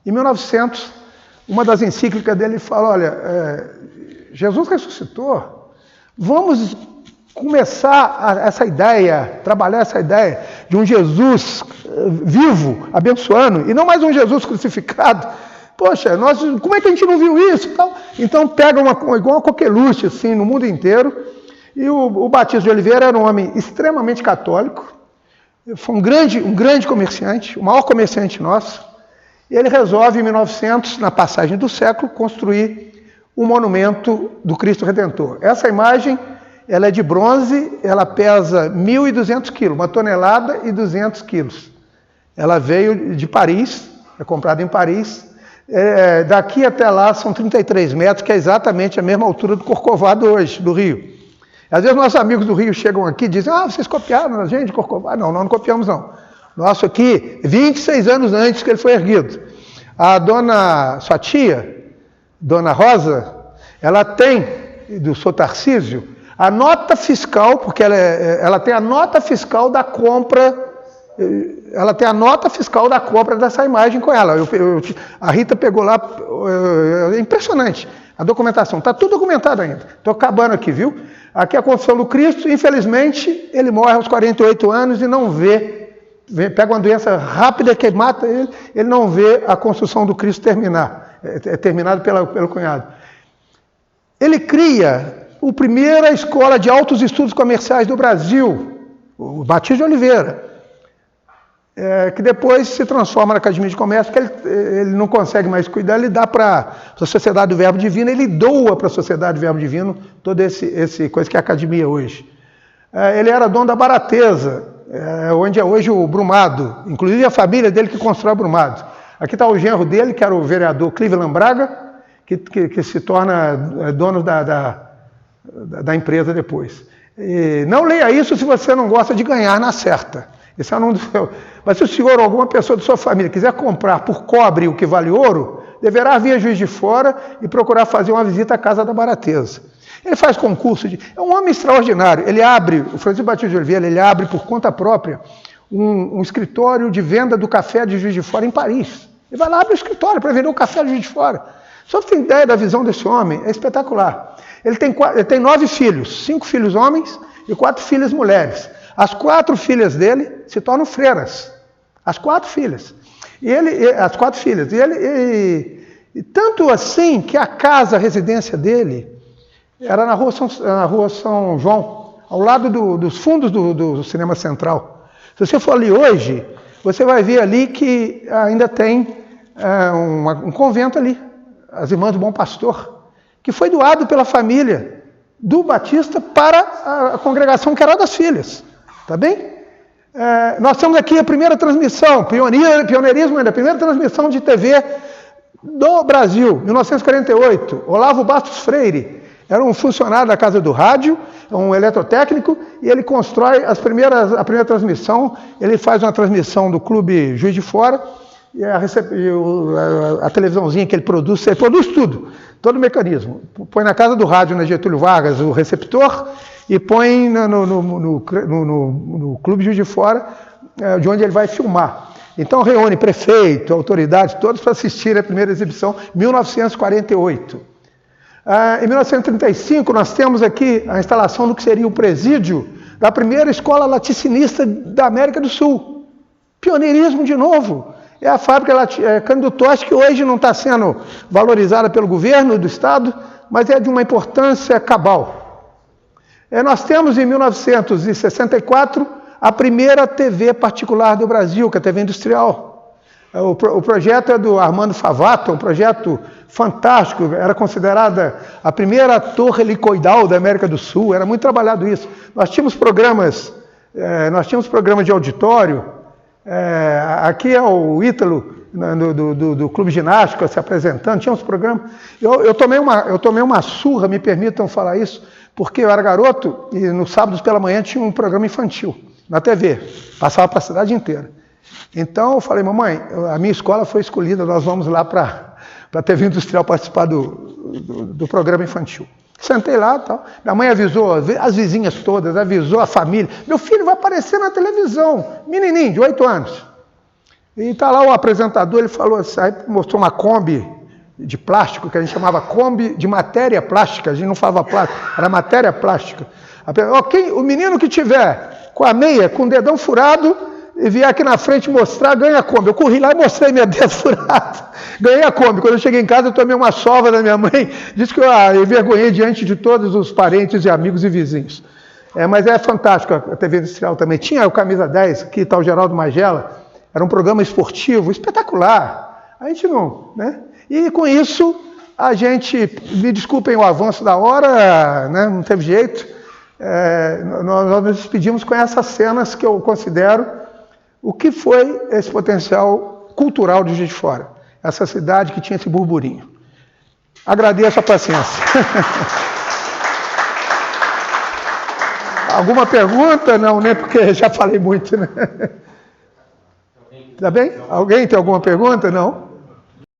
Em 1900, uma das encíclicas dele fala, olha, Jesus ressuscitou, vamos começar trabalhar essa ideia de um Jesus vivo, abençoando, e não mais um Jesus crucificado. Poxa, como é que a gente não viu isso? Então pega igual uma coqueluche assim, no mundo inteiro. E o Batista de Oliveira era um homem extremamente católico, foi um grande comerciante, o maior comerciante nosso. E ele resolve, em 1900, na passagem do século, construir um monumento do Cristo Redentor. Essa imagem, ela é de bronze, ela pesa 1.200 quilos, 1,2 quilos. Ela veio de Paris, é comprada em Paris. Daqui até lá são 33 metros, que é exatamente a mesma altura do Corcovado hoje, do Rio. Às vezes nossos amigos do Rio chegam aqui e dizem, vocês copiaram a gente, Corcovado? Não, nós não copiamos não. Nosso aqui, 26 anos antes que ele foi erguido. A sua tia, Dona Rosa, ela tem, do seu Tarcísio, a nota fiscal, porque ela tem a nota fiscal da compra, ela tem a nota fiscal da compra dessa imagem com ela. A Rita pegou lá, é impressionante, a documentação, está tudo documentado ainda. Estou acabando aqui, viu? Aqui é a Confissão do Cristo, infelizmente, ele morre aos 48 anos e não pega uma doença rápida que mata ele não vê a construção do Cristo terminar, terminado pelo cunhado. Ele cria a primeira escola de altos estudos comerciais do Brasil, o Batista de Oliveira, que depois se transforma na Academia de Comércio, porque ele não consegue mais cuidar, ele dá para a Sociedade do Verbo Divino, ele doa para a Sociedade do Verbo Divino toda esse coisa que é a academia hoje. Ele era dono da Baratesa, onde é hoje o Brumado, inclusive a família dele que constrói o Brumado. Aqui está o genro dele, que era o vereador Cleveland Braga, que se torna dono da empresa depois. E não leia isso se você não gosta de ganhar na certa. Esse é um dos... Mas se o senhor ou alguma pessoa de sua família quiser comprar por cobre o que vale ouro, deverá vir a Juiz de Fora e procurar fazer uma visita à Casa da Baratesa. Ele faz concurso é um homem extraordinário. O Francisco Batista de Oliveira, ele abre por conta própria um escritório de venda do café de Juiz de Fora em Paris. Ele vai lá, abre o escritório para vender o café de Juiz de Fora. Só para ter ideia da visão desse homem, é espetacular. Ele tem 9 filhos, 5 filhos homens e 4 filhas mulheres. As 4 filhas dele se tornam freiras. As 4 filhas. As 4 filhas. E tanto assim que a residência dele, era na rua São João, ao lado dos fundos do Cinema Central. Se você for ali hoje, você vai ver ali que ainda tem um convento ali, as Irmãs do Bom Pastor, que foi doado pela família do Batista para a congregação que era das filhas. Tá bem? Nós temos aqui a primeira transmissão, pioneirismo ainda, a primeira transmissão de TV do Brasil, 1948, Olavo Bastos Freire. Era um funcionário da Casa do Rádio, um eletrotécnico, e ele constrói a primeira transmissão, ele faz uma transmissão do Clube Juiz de Fora, e a televisãozinha que ele produz tudo, todo o mecanismo. Põe na Casa do Rádio, na Getúlio Vargas, o receptor, e põe no Clube Juiz de Fora, de onde ele vai filmar. Então reúne prefeito, autoridades, todos para assistir a primeira exibição, 1948. Em 1935, nós temos aqui a instalação do que seria o presídio da primeira escola laticinista da América do Sul. Pioneirismo de novo. É a fábrica Cândido Toste, que hoje não está sendo valorizada pelo governo do Estado, mas é de uma importância cabal. Nós temos, em 1964, a primeira TV particular do Brasil, que é a TV Industrial. O projeto é do Armando Favato, um projeto fantástico, era considerada a primeira torre helicoidal da América do Sul, era muito trabalhado isso. Nós tínhamos programas de auditório, aqui é o Ítalo, do Clube Ginástico, se apresentando, tínhamos programas. Eu tomei uma surra, me permitam falar isso, porque eu era garoto e nos sábados pela manhã tinha um programa infantil na TV, passava para a cidade inteira. Então eu falei, mamãe, a minha escola foi escolhida, nós vamos lá para a TV Industrial participar do programa infantil. Sentei lá e tal, minha mãe avisou as vizinhas todas, avisou a família, meu filho vai aparecer na televisão, menininho de 8 anos. E está lá o apresentador, ele falou assim, aí mostrou uma Kombi de plástico, que a gente chamava Kombi de matéria plástica, a gente não falava plástico, era matéria plástica. O menino que tiver com a meia, com o dedão furado, e vier aqui na frente mostrar, ganha a Kombi. Eu corri lá e mostrei minha dedo furado. Ganhei a Kombi. Quando eu cheguei em casa, eu tomei uma sova da minha mãe. Disse que eu envergonhei diante de todos os parentes e amigos e vizinhos. Mas é fantástico a TV Industrial também. Tinha o Camisa 10, aqui está o Geraldo Magela. Era um programa esportivo espetacular. A gente não... né? E com isso, a gente... Me desculpem o avanço da hora, né? Não teve jeito. Nós nos despedimos com essas cenas que eu considero o que foi esse potencial cultural de Juiz de Fora, essa cidade que tinha esse burburinho. Agradeço a paciência. Alguma pergunta? Não, né? Porque já falei muito, né? Tá bem? Alguém tem alguma pergunta? Não?